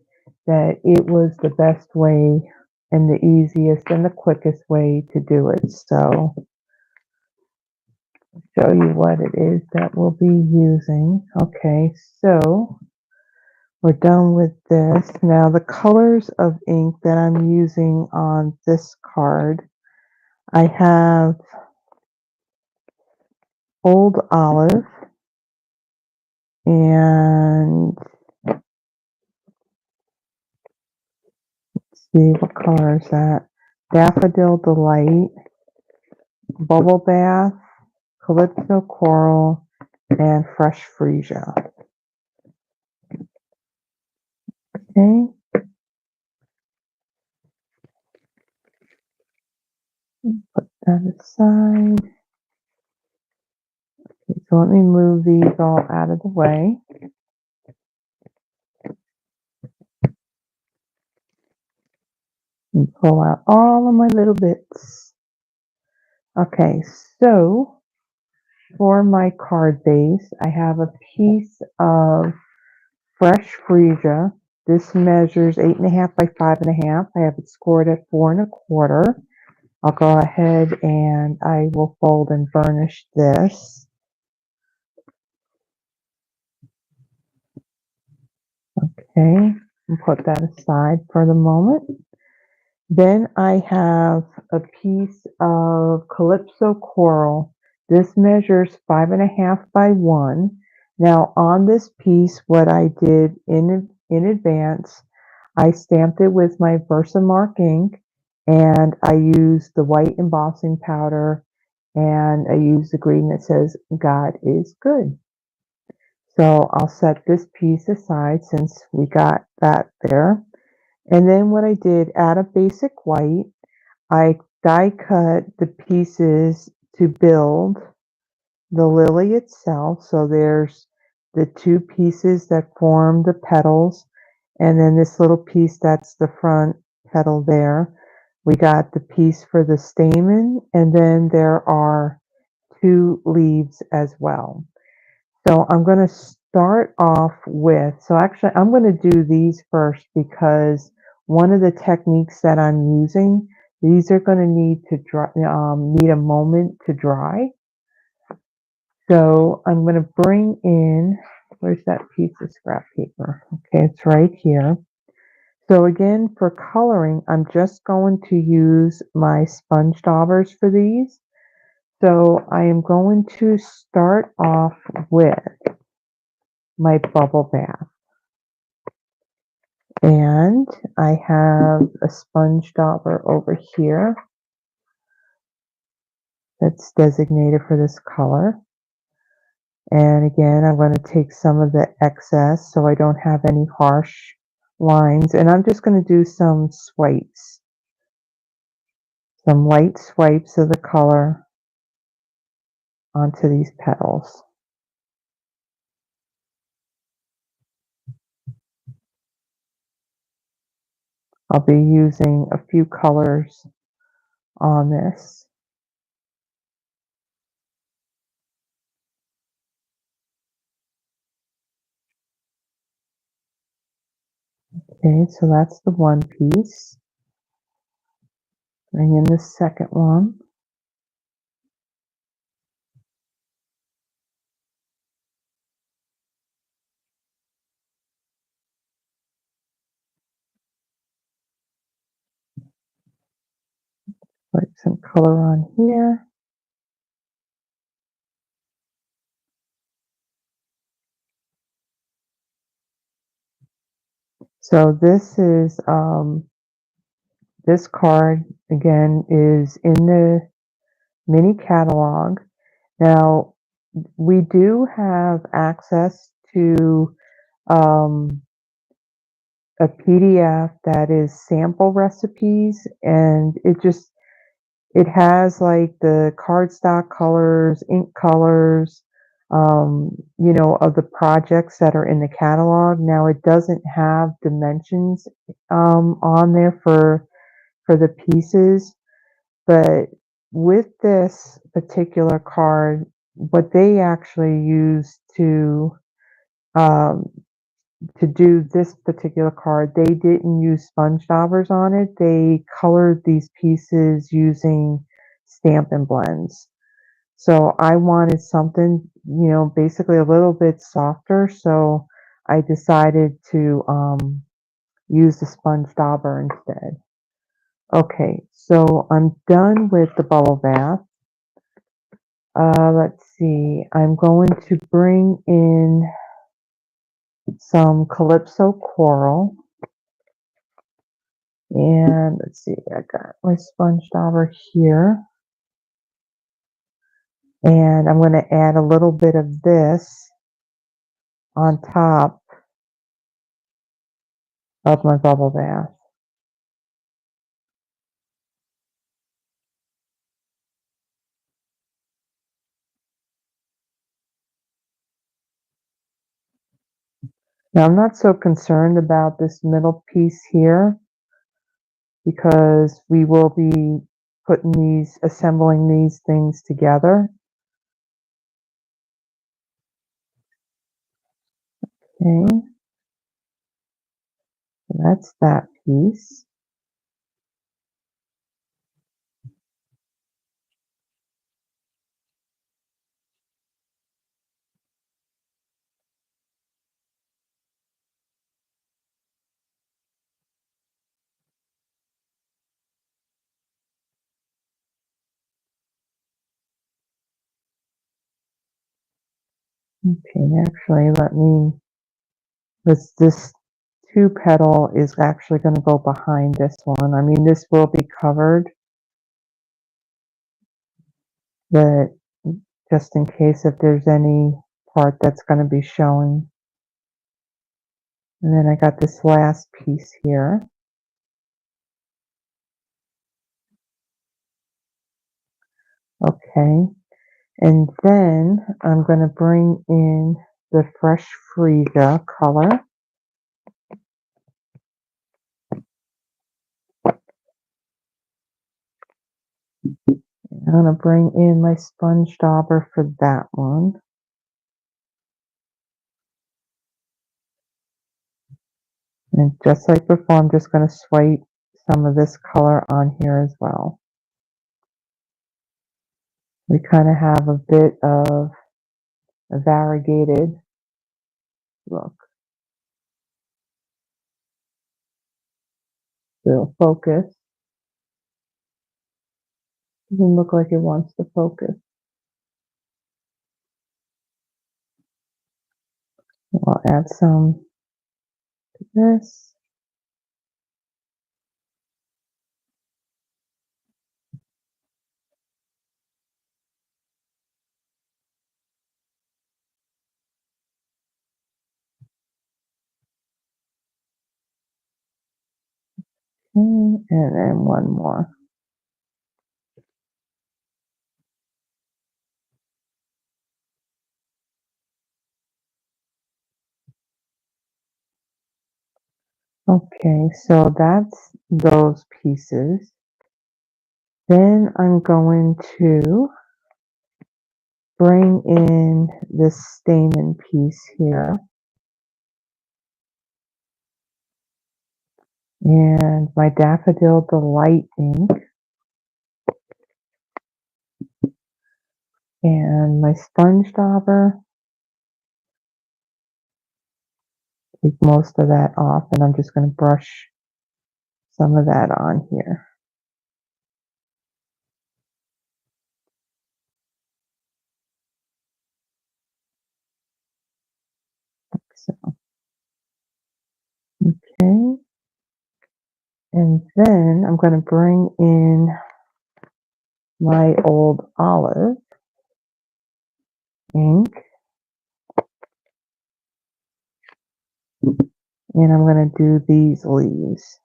that it was the best way and the easiest and the quickest way to do it. So I'll show you what it is that we'll be using. Okay, so we're done with this. Now the colors of ink that I'm using on this card, I have Old Olive and let's see what color is that? Daffodil Delight, Bubble Bath, Calypso Coral, and Fresh Freesia. Okay, put that aside. Okay, so let me move these all out of the way. And pull out all of my little bits. Okay, so for my card base, I have a piece of Fresh Freesia. This measures 8.5 by 5.5. I have it scored at 4 1/4. I'll go ahead and I will fold and burnish this. Okay, and put that aside for the moment. Then I have a piece of Calypso Coral. This measures 5.5 by 1. Now on this piece, what I did in advance, I stamped it with my Versamark ink, and I used the white embossing powder, and I used the green that says God is good. So I'll set this piece aside since we got that there. And then what I did, add a basic white, I die cut the pieces to build the lily itself. So there's the two pieces that form the petals, and then this little piece that's the front petal there. We got the piece for the stamen, and then there are two leaves as well. So I'm going to start off with, so actually I'm going to do these first because one of the techniques that I'm using, these are going to need to dry, need a moment to dry. So I'm going to bring in, where's that piece of scrap paper? Okay, it's right here. So again, for coloring, I'm just going to use my sponge daubers for these. So I am going to start off with my bubble bath. And I have a sponge dauber over here that's designated for this color. And again, I'm going to take some of the excess so I don't have any harsh lines. And I'm just going to do some swipes, some light swipes of the color onto these petals. I'll be using a few colors on this. Okay, so that's the one piece. Bring in the second one. Put some color on here. So this is this card again is in the mini catalog. Now we do have access to a PDF that is sample recipes, and it has like the cardstock colors, ink colors, of the projects that are in the catalog. Now it doesn't have dimensions on there for the pieces, but with this particular card, what they actually use um, to do this particular card, they didn't use sponge daubers on it. They colored these pieces using Stampin' Blends. So I wanted something, basically a little bit softer. So I decided to use the sponge dauber instead. Okay, so I'm done with the bubble bath. Let's see, I'm going to bring in some Calypso coral. And let's see, I got my sponge dauber here. And I'm going to add a little bit of this on top of my bubble bath. Now I'm not so concerned about this middle piece here because we will be assembling these things together. Okay, so that's that piece. Okay, actually, this two petal is actually going to go behind this one. I mean, this will be covered, but just in case if there's any part that's going to be showing. And then I got this last piece here. Okay, and then I'm going to bring in the fresh Freesia color. I'm going to bring in my sponge dauber for that one. And just like before, I'm just going to swipe some of this color on here as well. We kind of have a bit of a variegated look. It'll focus. It doesn't look like it wants to focus. I'll add some to this. Okay, and then one more. Okay, so that's those pieces. Then I'm going to bring in this stamen piece here. And my Daffodil Delight ink. And my sponge dauber. Take most of that off, and I'm just going to brush some of that on here. Like so. Okay. And then I'm going to bring in my old olive ink. And I'm going to do these leaves.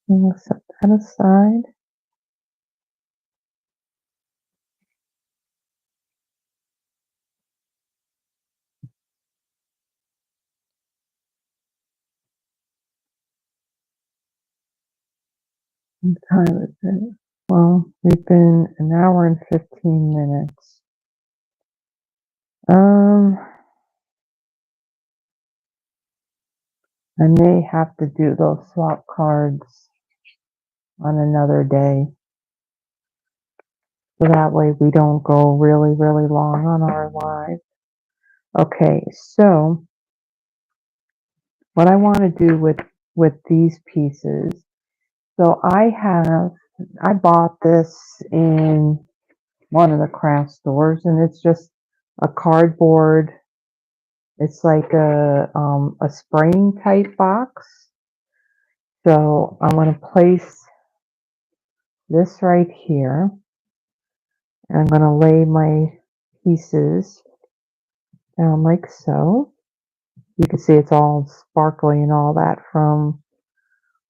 And we'll set that aside. What time is it? Well, we've been an hour and 15 minutes. I may have to do those swap cards on another day. So that way we don't go really, really long on our live. Okay, so what I want to do with these pieces. So I bought this in one of the craft stores, and it's just a cardboard. It's like a spraying type box. So I'm going to place this right here, and I'm going to lay my pieces down like so. You can see it's all sparkly and all that from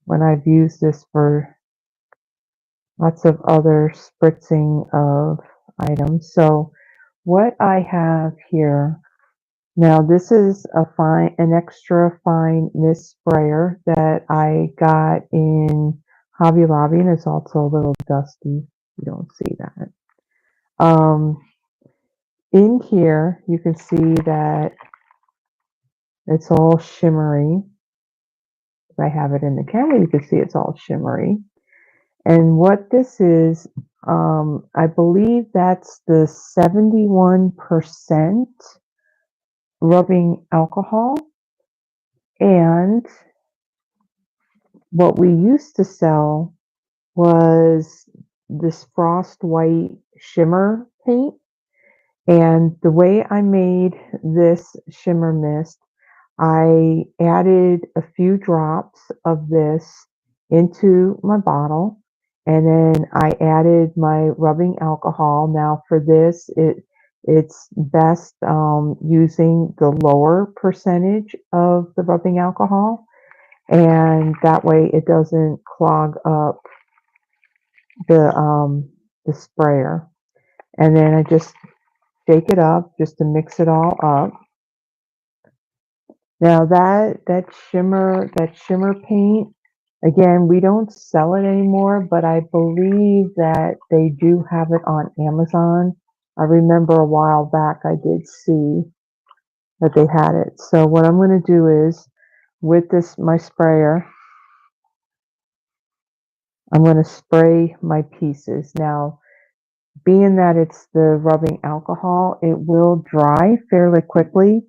when I've used this for lots of other spritzing of items. So what I have here now, this is an extra fine mist sprayer that I got in Hobby Lobby, and it's also a little dusty. You don't see that. In here, you can see that it's all shimmery. If I have it in the camera, you can see it's all shimmery. And what this is, I believe that's the 71% rubbing alcohol. And what we used to sell was this frost white shimmer paint. And the way I made this shimmer mist, I added a few drops of this into my bottle, and then I added my rubbing alcohol. Now for this, it's best using the lower percentage of the rubbing alcohol, and that way it doesn't clog up the sprayer. And then I just shake it up just to mix it all up. Now that shimmer paint, again, we don't sell it anymore, but I believe that they do have it on Amazon. I remember a while back I did see that they had it. So what I'm going to do is with my sprayer, I'm going to spray my pieces. Now, being that it's the rubbing alcohol, it will dry fairly quickly,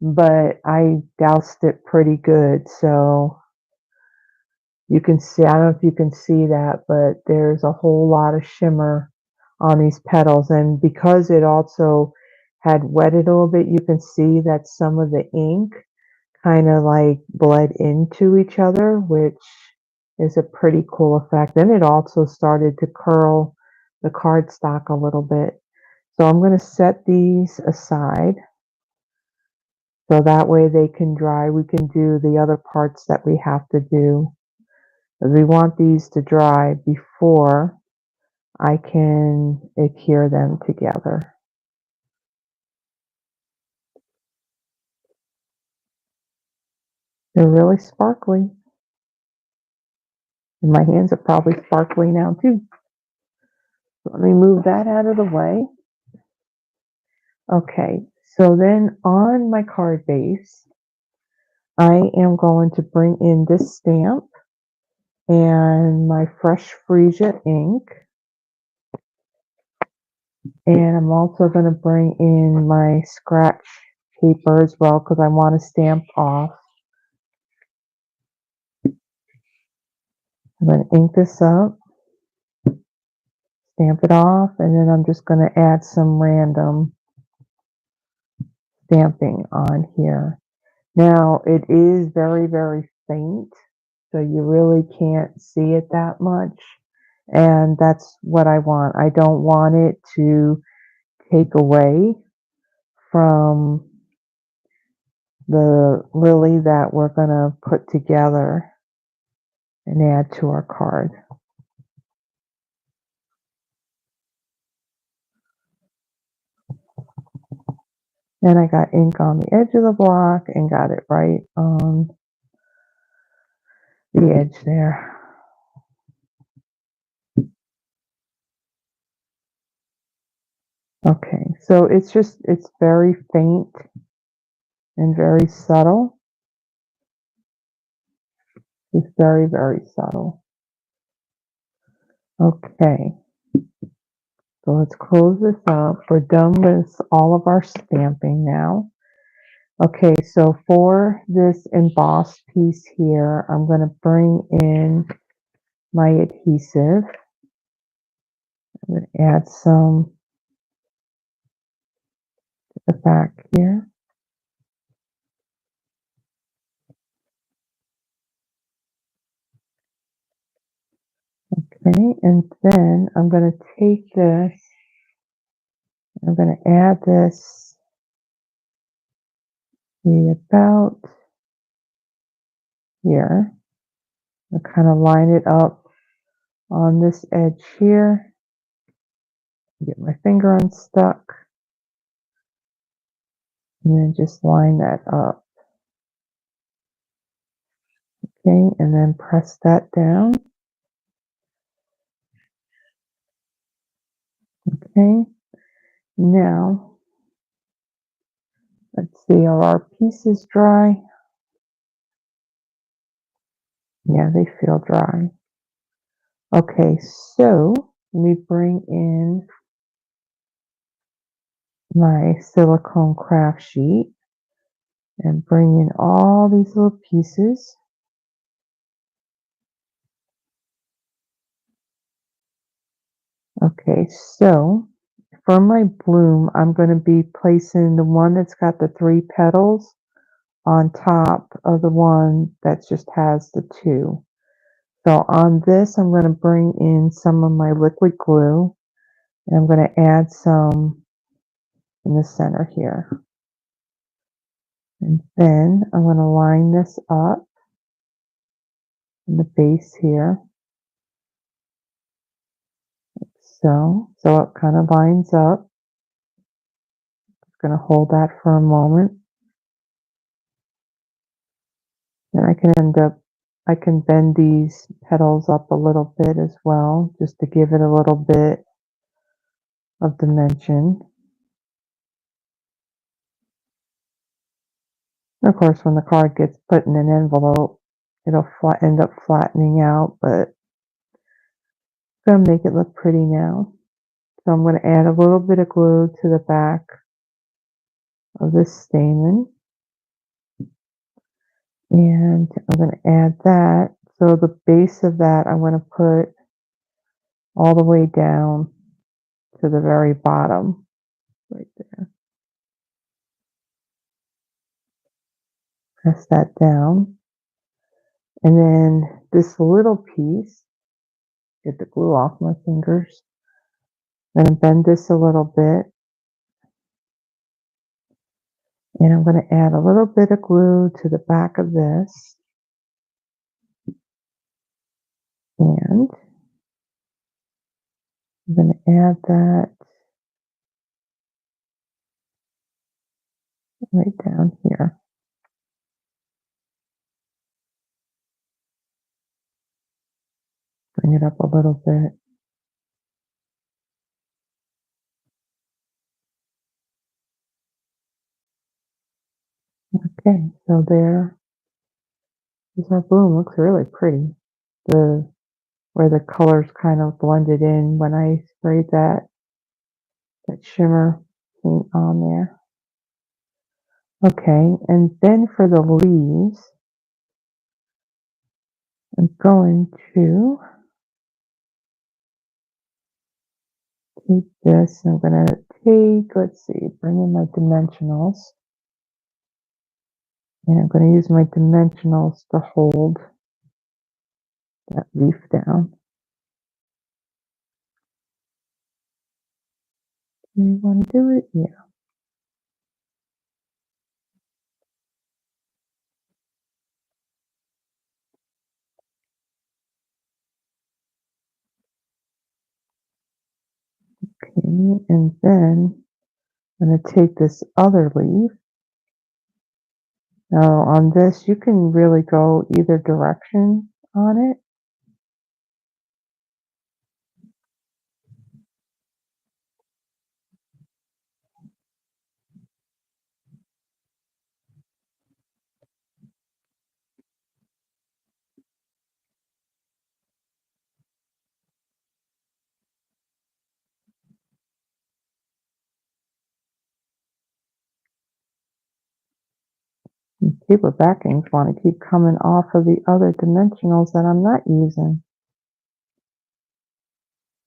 but I doused it pretty good. So you can see, I don't know if you can see that, but there's a whole lot of shimmer on these petals. And because it also had wetted a little bit, you can see that some of the ink kind of like bled into each other, which is a pretty cool effect. Then it also started to curl the cardstock a little bit. So I'm going to set these aside so that way they can dry. We can do the other parts that we have to do. We want these to dry before I can adhere them together. They're really sparkly. And my hands are probably sparkly now too. Let me move that out of the way. Okay, so then on my card base, I am going to bring in this stamp and my fresh Freesia ink. And I'm also going to bring in my scratch paper as well because I want to stamp off. I'm going to ink this up, stamp it off, and then I'm just going to add some random stamping on here. Now it is very, very faint, so you really can't see it that much. And that's what I want. I don't want it to take away from the lily that we're going to put together and add to our card. Then I got ink on the edge of the block and got it right on the edge there. Okay, so it's very faint and very subtle. It's very, very subtle. Okay, so let's close this up. We're done with all of our stamping now. Okay, so for this embossed piece here, I'm going to bring in my adhesive. I'm going to add some to the back here. Okay, and then I'm going to take this, I'm going to add this about here. I'll kind of line it up on this edge here. Get my finger unstuck. And then just line that up. Okay, and then press that down. Okay, now let's see, are our pieces dry? Yeah, they feel dry. Okay, so let me bring in my silicone craft sheet and bring in all these little pieces. Okay, so for my bloom, I'm going to be placing the one that's got the 3 petals on top of the one that just has the 2. So on this, I'm going to bring in some of my liquid glue, and I'm going to add some in the center here. And then I'm going to line this up in the base here. So it kind of lines up. Just going to hold that for a moment. And I can bend these petals up a little bit as well, just to give it a little bit of dimension. And of course, when the card gets put in an envelope, it'll end up flattening out, but it's going to make it look pretty now. So I'm going to add a little bit of glue to the back of this stamen. And I'm going to add that. So the base of that, I'm going to put all the way down to the very bottom, right there. Press that down. And then this little piece, get the glue off my fingers. Then bend this a little bit. And I'm going to add a little bit of glue to the back of this. And I'm going to add that right down here. Bring it up a little bit. Okay, so there is our bloom. Looks really pretty. Where the colors kind of blended in when I sprayed that shimmer paint on there. Okay, and then for the leaves, I'm going to take this. I'm going to take, let's see, bring in my dimensionals. And I'm going to use my dimensionals to hold that leaf down. Do you want to do it? Yeah. Okay, and then I'm going to take this other leaf. Now on this, you can really go either direction on it. And paper backings want to keep coming off of the other dimensionals that I'm not using.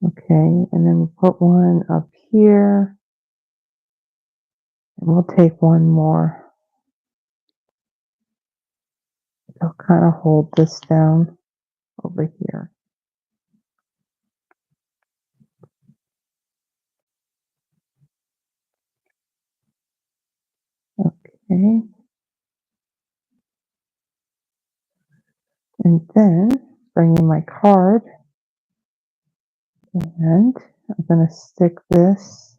Okay, and then we'll put one up here. And we'll take one more. I'll kind of hold this down over here. Okay. And then bring in my card. And I'm going to stick this.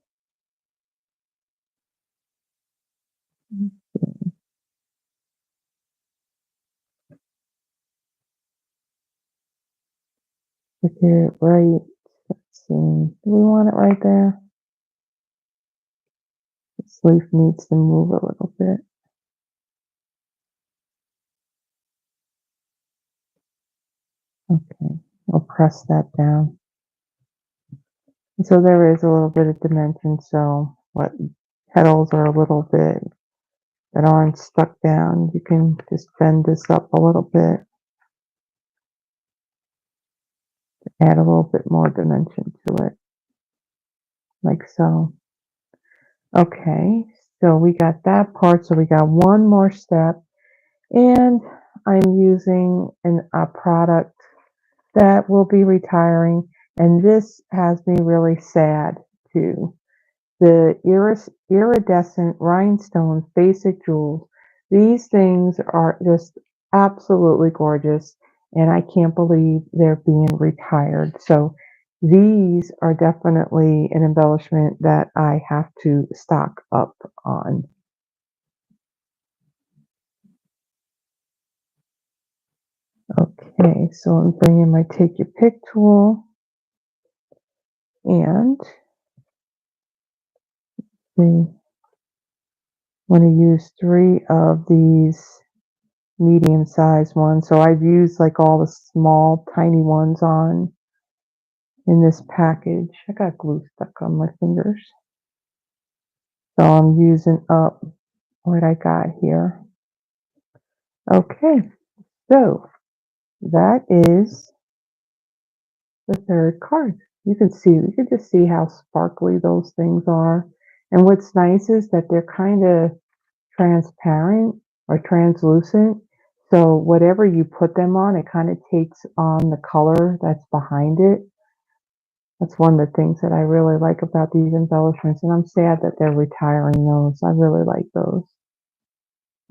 Stick it right. Let's see. Do we want it right there? This leaf needs to move a little bit. Okay. I'll press that down. And so there is a little bit of dimension. So what petals are a little bit that aren't stuck down, you can just bend this up a little bit. Add a little bit more dimension to it, like so. Okay, so we got that part. So we got one more step, and I'm using a product that will be retiring, and this has me really sad too. The iridescent rhinestones basic jewels. These things are just absolutely gorgeous, and I can't believe they're being retired. So these are definitely an embellishment that I have to stock up on. Okay, so I'm bringing my Take Your Pick tool, and I'm going to use 3 of these medium-sized ones. So I've used like all the small, tiny ones on in this package. I got glue stuck on my fingers. So I'm using up what I got here. Okay, so that is the third card. You can just see how sparkly those things are. And what's nice is that they're kind of transparent or translucent. So whatever you put them on, it kind of takes on the color that's behind it. That's one of the things that I really like about these embellishments, and I'm sad that they're retiring those. I really like those.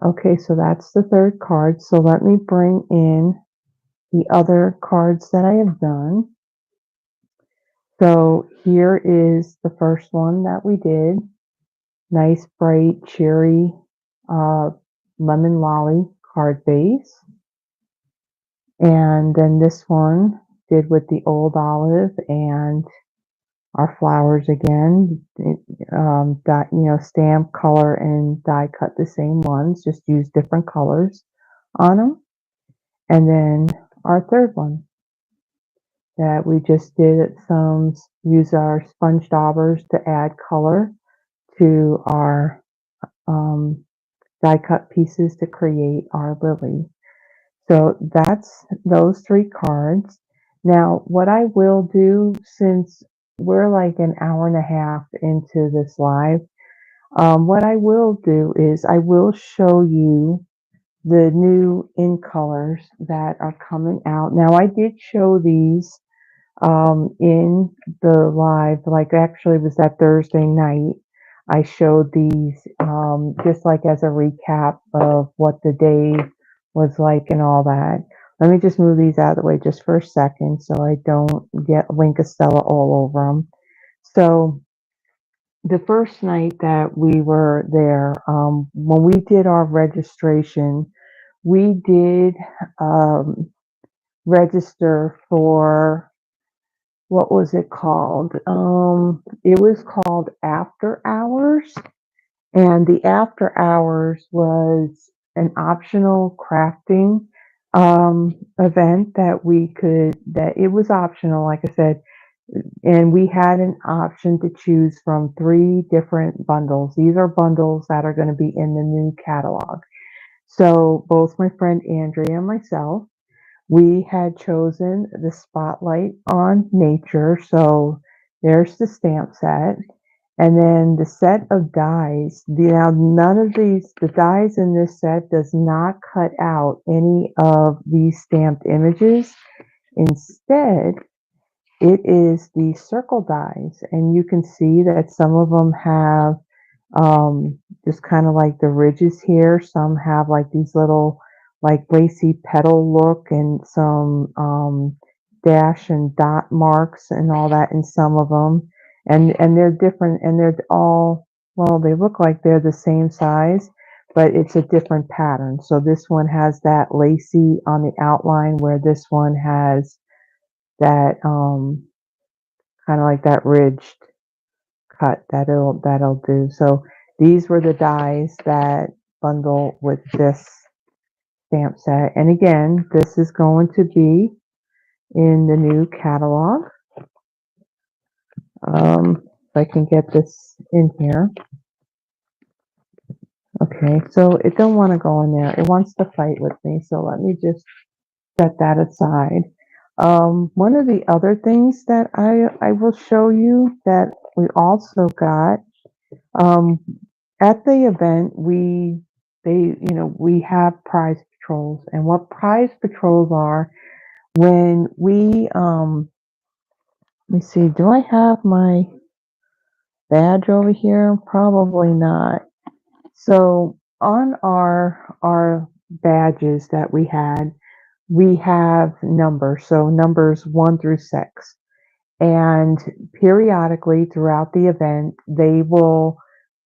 Okay, so that's the third card. So let me bring in the other cards that I have done. So here is the first one that we did. Nice, bright, cherry, lemon lolly card base. And then this one did with the old olive and our flowers again. Stamp, color, and die cut the same ones, just use different colors on them. And then our third one that we just did use our sponge daubers to add color to our die cut pieces to create our lily. So that's those 3 cards. Now, what I will do, since we're like an hour and a half into this live, what I will do is I will show you the new in colors that are coming out. Now, I did show these in the live, like actually it was that Thursday night. I showed these just like as a recap of what the day was like and all that. Let me just move these out of the way just for a second so I don't get Wink Estella all over them. So the first night that we were there, when we did our registration, we did register for, what was it called? It was called After Hours, and the After Hours was an optional crafting event that it was optional, like I said, and we had an option to choose from 3 different bundles. These are bundles that are going to be in the new catalog. So both my friend Andrea and myself, we had chosen the Spotlight on Nature. So there's the stamp set. And then the set of dies. Now, none of the dies in this set does not cut out any of these stamped images. Instead, it is the circle dies. And you can see that some of them have just kind of like the ridges here. Some have like these little like lacy petal look and some dash and dot marks and all that in some of them. And they're different and they're all, well, they look like they're the same size, but it's a different pattern. So this one has that lacy on the outline where this one has that kind of like that ridged cut that'll do. So these were the dies that bundle with this stamp set. And again, this is going to be in the new catalog. If I can get this in here. Okay, so it don't want to go in there. It wants to fight with me. So let me just set that aside. One of the other things that I will show you that we also got um, at the event, we have prize patrols, and what prize patrols are when we let me see, do I have my badge over here? Probably not. So on our badges that we have numbers, so numbers 1 through 6. And periodically throughout the event, they will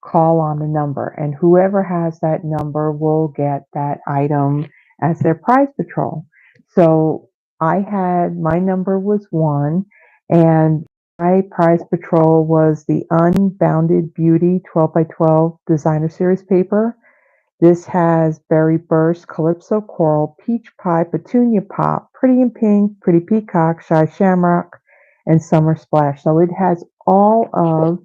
call on a number, and whoever has that number will get that item as their prize patrol. So my number was 1, and my prize patrol was the Unbounded Beauty 12 by 12 designer series paper. This has Berry Burst, Calypso Coral, Peach Pie, Petunia Pop, Pretty in Pink, Pretty Peacock, Shy Shamrock, and Summer Splash. So it has all of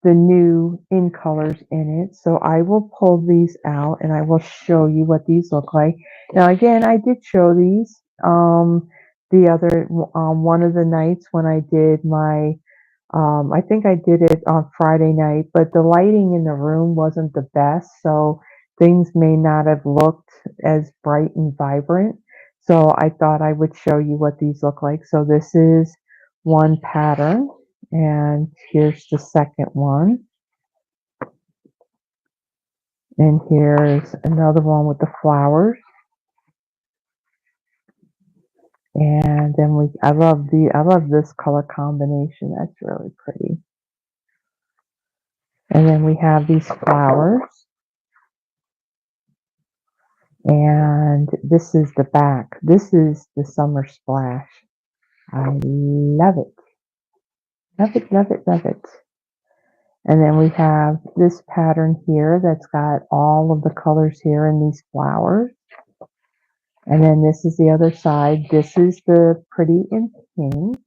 the new in colors in it. So I will pull these out and I will show you what these look like. Now again, I did show these the other one of the nights when I did my I think I did it on Friday night, but the lighting in the room wasn't the best, so things may not have looked as bright and vibrant. So I thought I would show you what these look like. So this is one pattern, and here's the second one. And here's another one with the flowers. And then I love this color combination. That's really pretty. And then we have these flowers. And this is the back. This is the Summer Splash. I love it. Love it, love it, love it. And then we have this pattern here that's got all of the colors here in these flowers. And then this is the other side. This is the Pretty in Pink.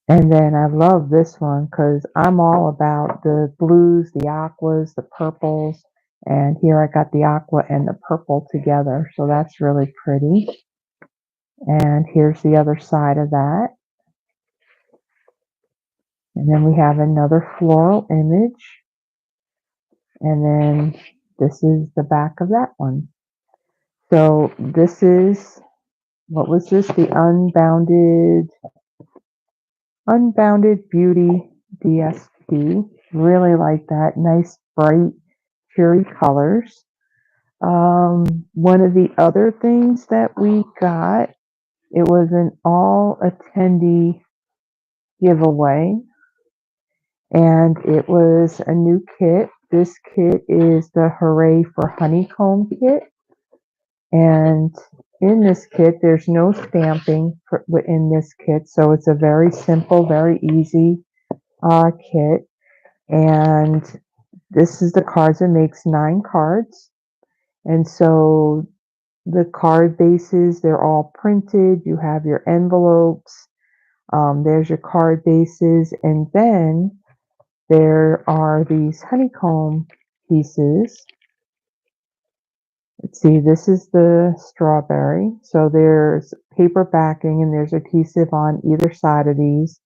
And then I love this one because I'm all about the blues, the aquas, the purples. And here I got the aqua and the purple together. So that's really pretty. And here's the other side of that. And then we have another floral image. And then this is the back of that one. So this is, what was this? The Unbounded Beauty DSP. Really like that. Nice, bright, cheery colors. One of the other things that we got, it was an all attendee giveaway. And it was a new kit. This kit is the Hooray for Honeycomb kit. And in this kit, there's no stamping in this kit. So it's a very simple, very easy kit. And this is the cards. It makes 9 cards. And so the card bases, they're all printed. You have your envelopes. There's your card bases. And then there are these honeycomb pieces, Let's see, this is the strawberry. So there's paper backing and there's adhesive on either side of these.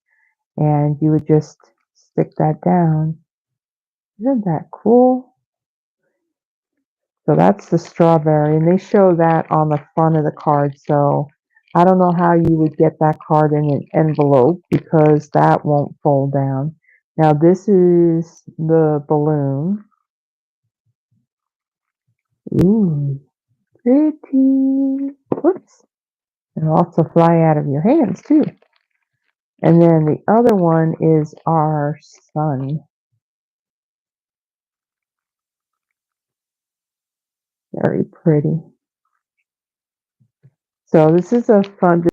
And you would just stick that down. Isn't that cool? So that's the strawberry, and they show that on the front of the card. So I don't know how you would get that card in an envelope because that won't fold down. Now this is the balloon. Ooh, pretty. Whoops. It'll also fly out of your hands too. And then the other one is our sun. Very pretty. So this is a fun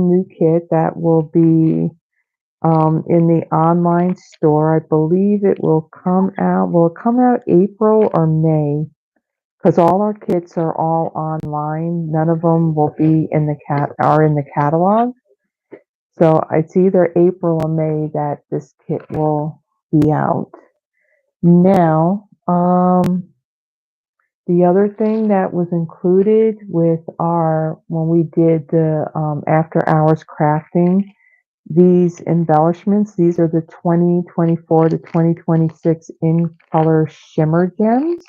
new kit that will be in the online store. I believe it will come out. Will it come out April or May? Because all our kits are all online. None of them will be in the catalog. So it's either April or May that this kit will be out. Now, the other thing that was included with when we did the after hours crafting, these embellishments, these are the 2024 to 2026 in color shimmer gems,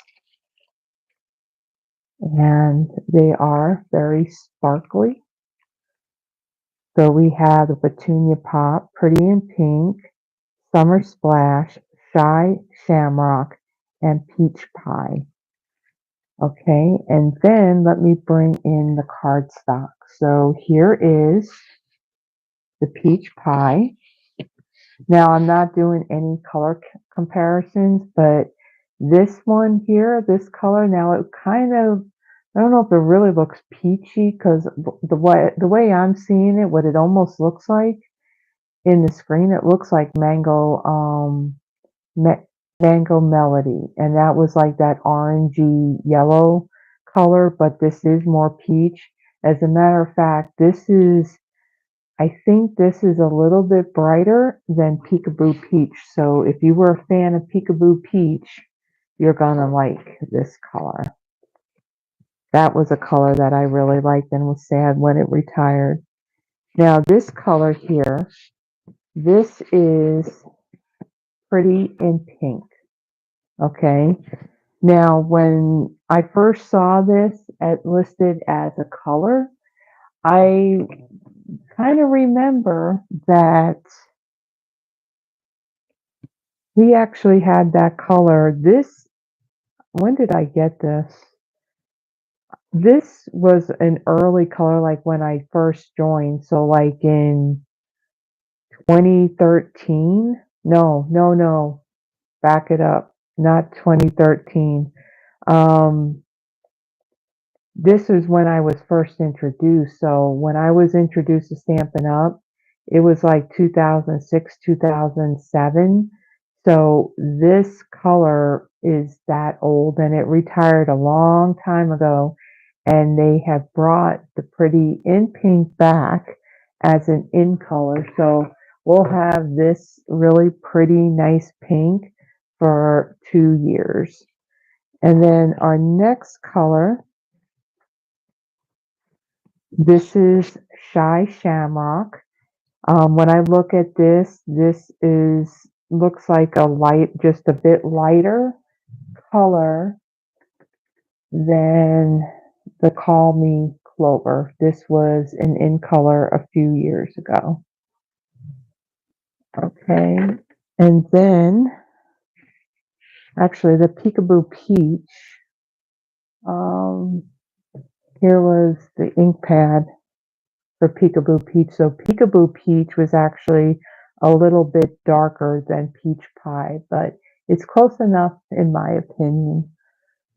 and they are very sparkly. So we have the Petunia Pop, Pretty in Pink, Summer Splash, Shy Shamrock, and Peach Pie. Okay, and then let me bring in the cardstock. So here is the Peach Pie. Now I'm not doing any color comparisons, but this one here, this color, now it kind of, I don't know if it really looks peachy because the way I'm seeing it, what it almost looks like in the screen, it looks like mango melody, and that was like that orangey yellow color, but this is more peach. As a matter of fact, I think this is a little bit brighter than Peekaboo Peach. So if you were a fan of Peekaboo Peach, you're gonna like this color. That was a color that I really liked and was sad when it retired. Now this color here, this is Pretty in Pink. Okay. Now when I first saw this listed as a color, I kind of remember that we actually had that color. When did I get this? This was an early color, like when I first joined. So, like in 2013. No, no, no. Back it up. Not 2013. Um, this is when I was first introduced. So, when I was introduced to Stampin' Up, it was like 2006, 2007. So this color is that old and it retired a long time ago. And they have brought the Pretty in Pink back as an in color. So we'll have this really pretty, nice pink for 2 years. And then our next color, this is Shy Shamrock. When I look at this looks like just a bit lighter color than the Call Me Clover. This was an in color a few years ago. Okay, and then actually the Peekaboo Peach. Um, Here was the ink pad for Peekaboo Peach. So Peekaboo Peach was actually a little bit darker than Peach Pie, but it's close enough in my opinion.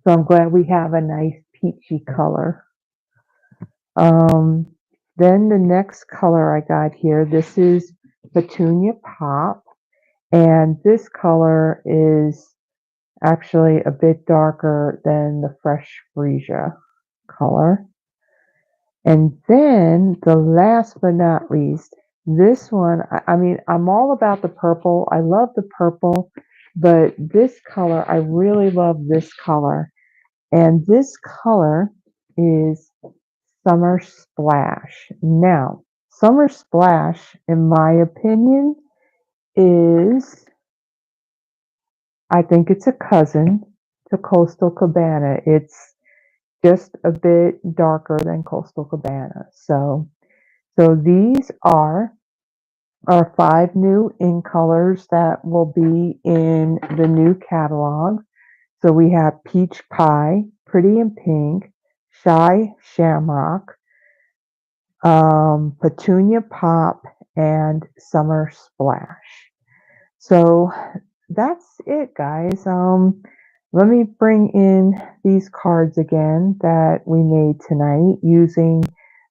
So I'm glad we have a nice peachy color. Um, then the next color I got here, this is Petunia Pop, and this color is actually a bit darker than the Fresh Freesia color. And then the last but not least, this one, I mean, I'm all about the purple. I love the purple, but this color, I really love this color. And this color is Summer Splash. Now, Summer Splash, in my opinion, is, I think it's a cousin to Coastal Cabana. It's just a bit darker than Coastal Cabana. So these are our 5 new ink colors that will be in the new catalog. So we have Peach Pie, Pretty in Pink, Shy Shamrock, Petunia Pop, and Summer Splash. So that's it, guys. Let me bring in these cards again that we made tonight using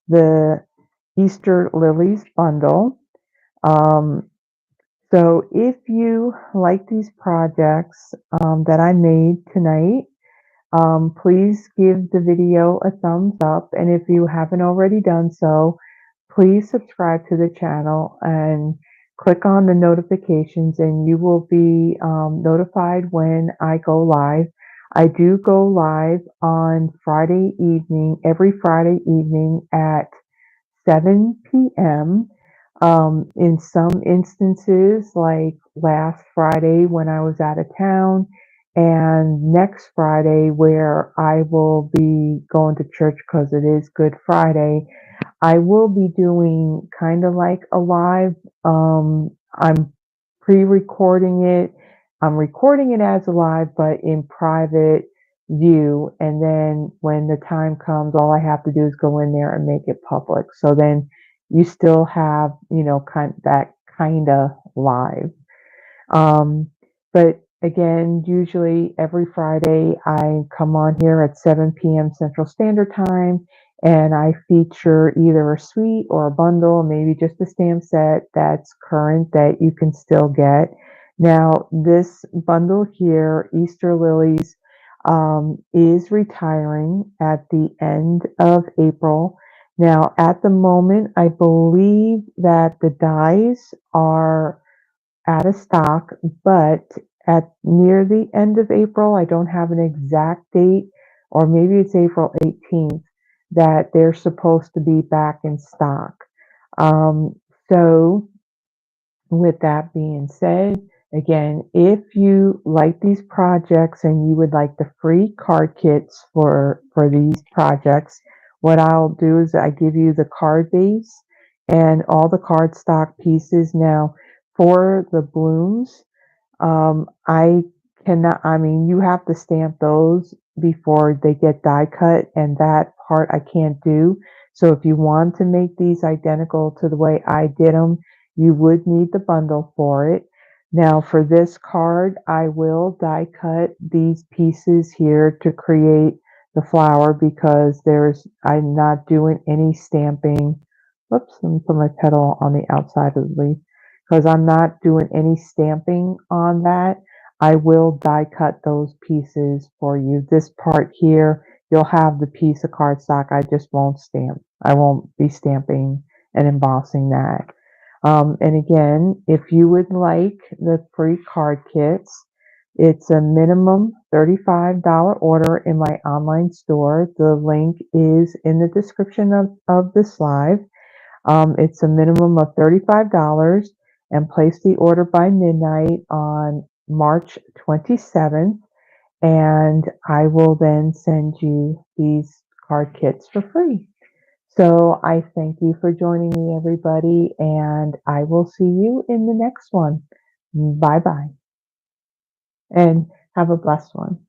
the Easter Lilies bundle. So if you like these projects that I made tonight, please give the video a thumbs up. And if you haven't already done so, please subscribe to the channel and click on the notifications and you will be notified when I go live. I do go live on Friday evening, every Friday evening at 7 p.m. In some instances, like last Friday when I was out of town, and next Friday where I will be going to church because it is Good Friday, I will be doing kind of like a live. I'm pre-recording it. I'm recording it as a live, but in private view. And then when the time comes, all I have to do is go in there and make it public. So then you still have, that kind of live. Um, but again, usually every Friday I come on here at 7 p.m. Central Standard Time and I feature either a suite or a bundle, maybe just a stamp set that's current that you can still get. Now, this bundle here, Easter Lilies, is retiring at the end of April. Now, at the moment, I believe that the dies are out of stock, but at near the end of April, I don't have an exact date, or maybe it's April 18th, that they're supposed to be back in stock. Um, so with that being said, again, if you like these projects and you would like the free card kits for these projects, what I'll do is I give you the card base and all the cardstock pieces. Now, for the blooms, I cannot, I mean, you have to stamp those before they get die cut, and that part I can't do. So if you want to make these identical to the way I did them, you would need the bundle for it. Now for this card, I will die cut these pieces here to create the flower because I'm not doing any stamping. Whoops, let me put my petal on the outside of the leaf because I'm not doing any stamping on that. I will die cut those pieces for you. This part here, you'll have the piece of cardstock. I just won't stamp. I won't be stamping and embossing that. And again, if you would like the free card kits, it's a minimum $35 order in my online store. The link is in the description of this live. It's a minimum of $35 and place the order by midnight on March 27th. And I will then send you these card kits for free. So I thank you for joining me, everybody, and I will see you in the next one. Bye bye, and have a blessed one.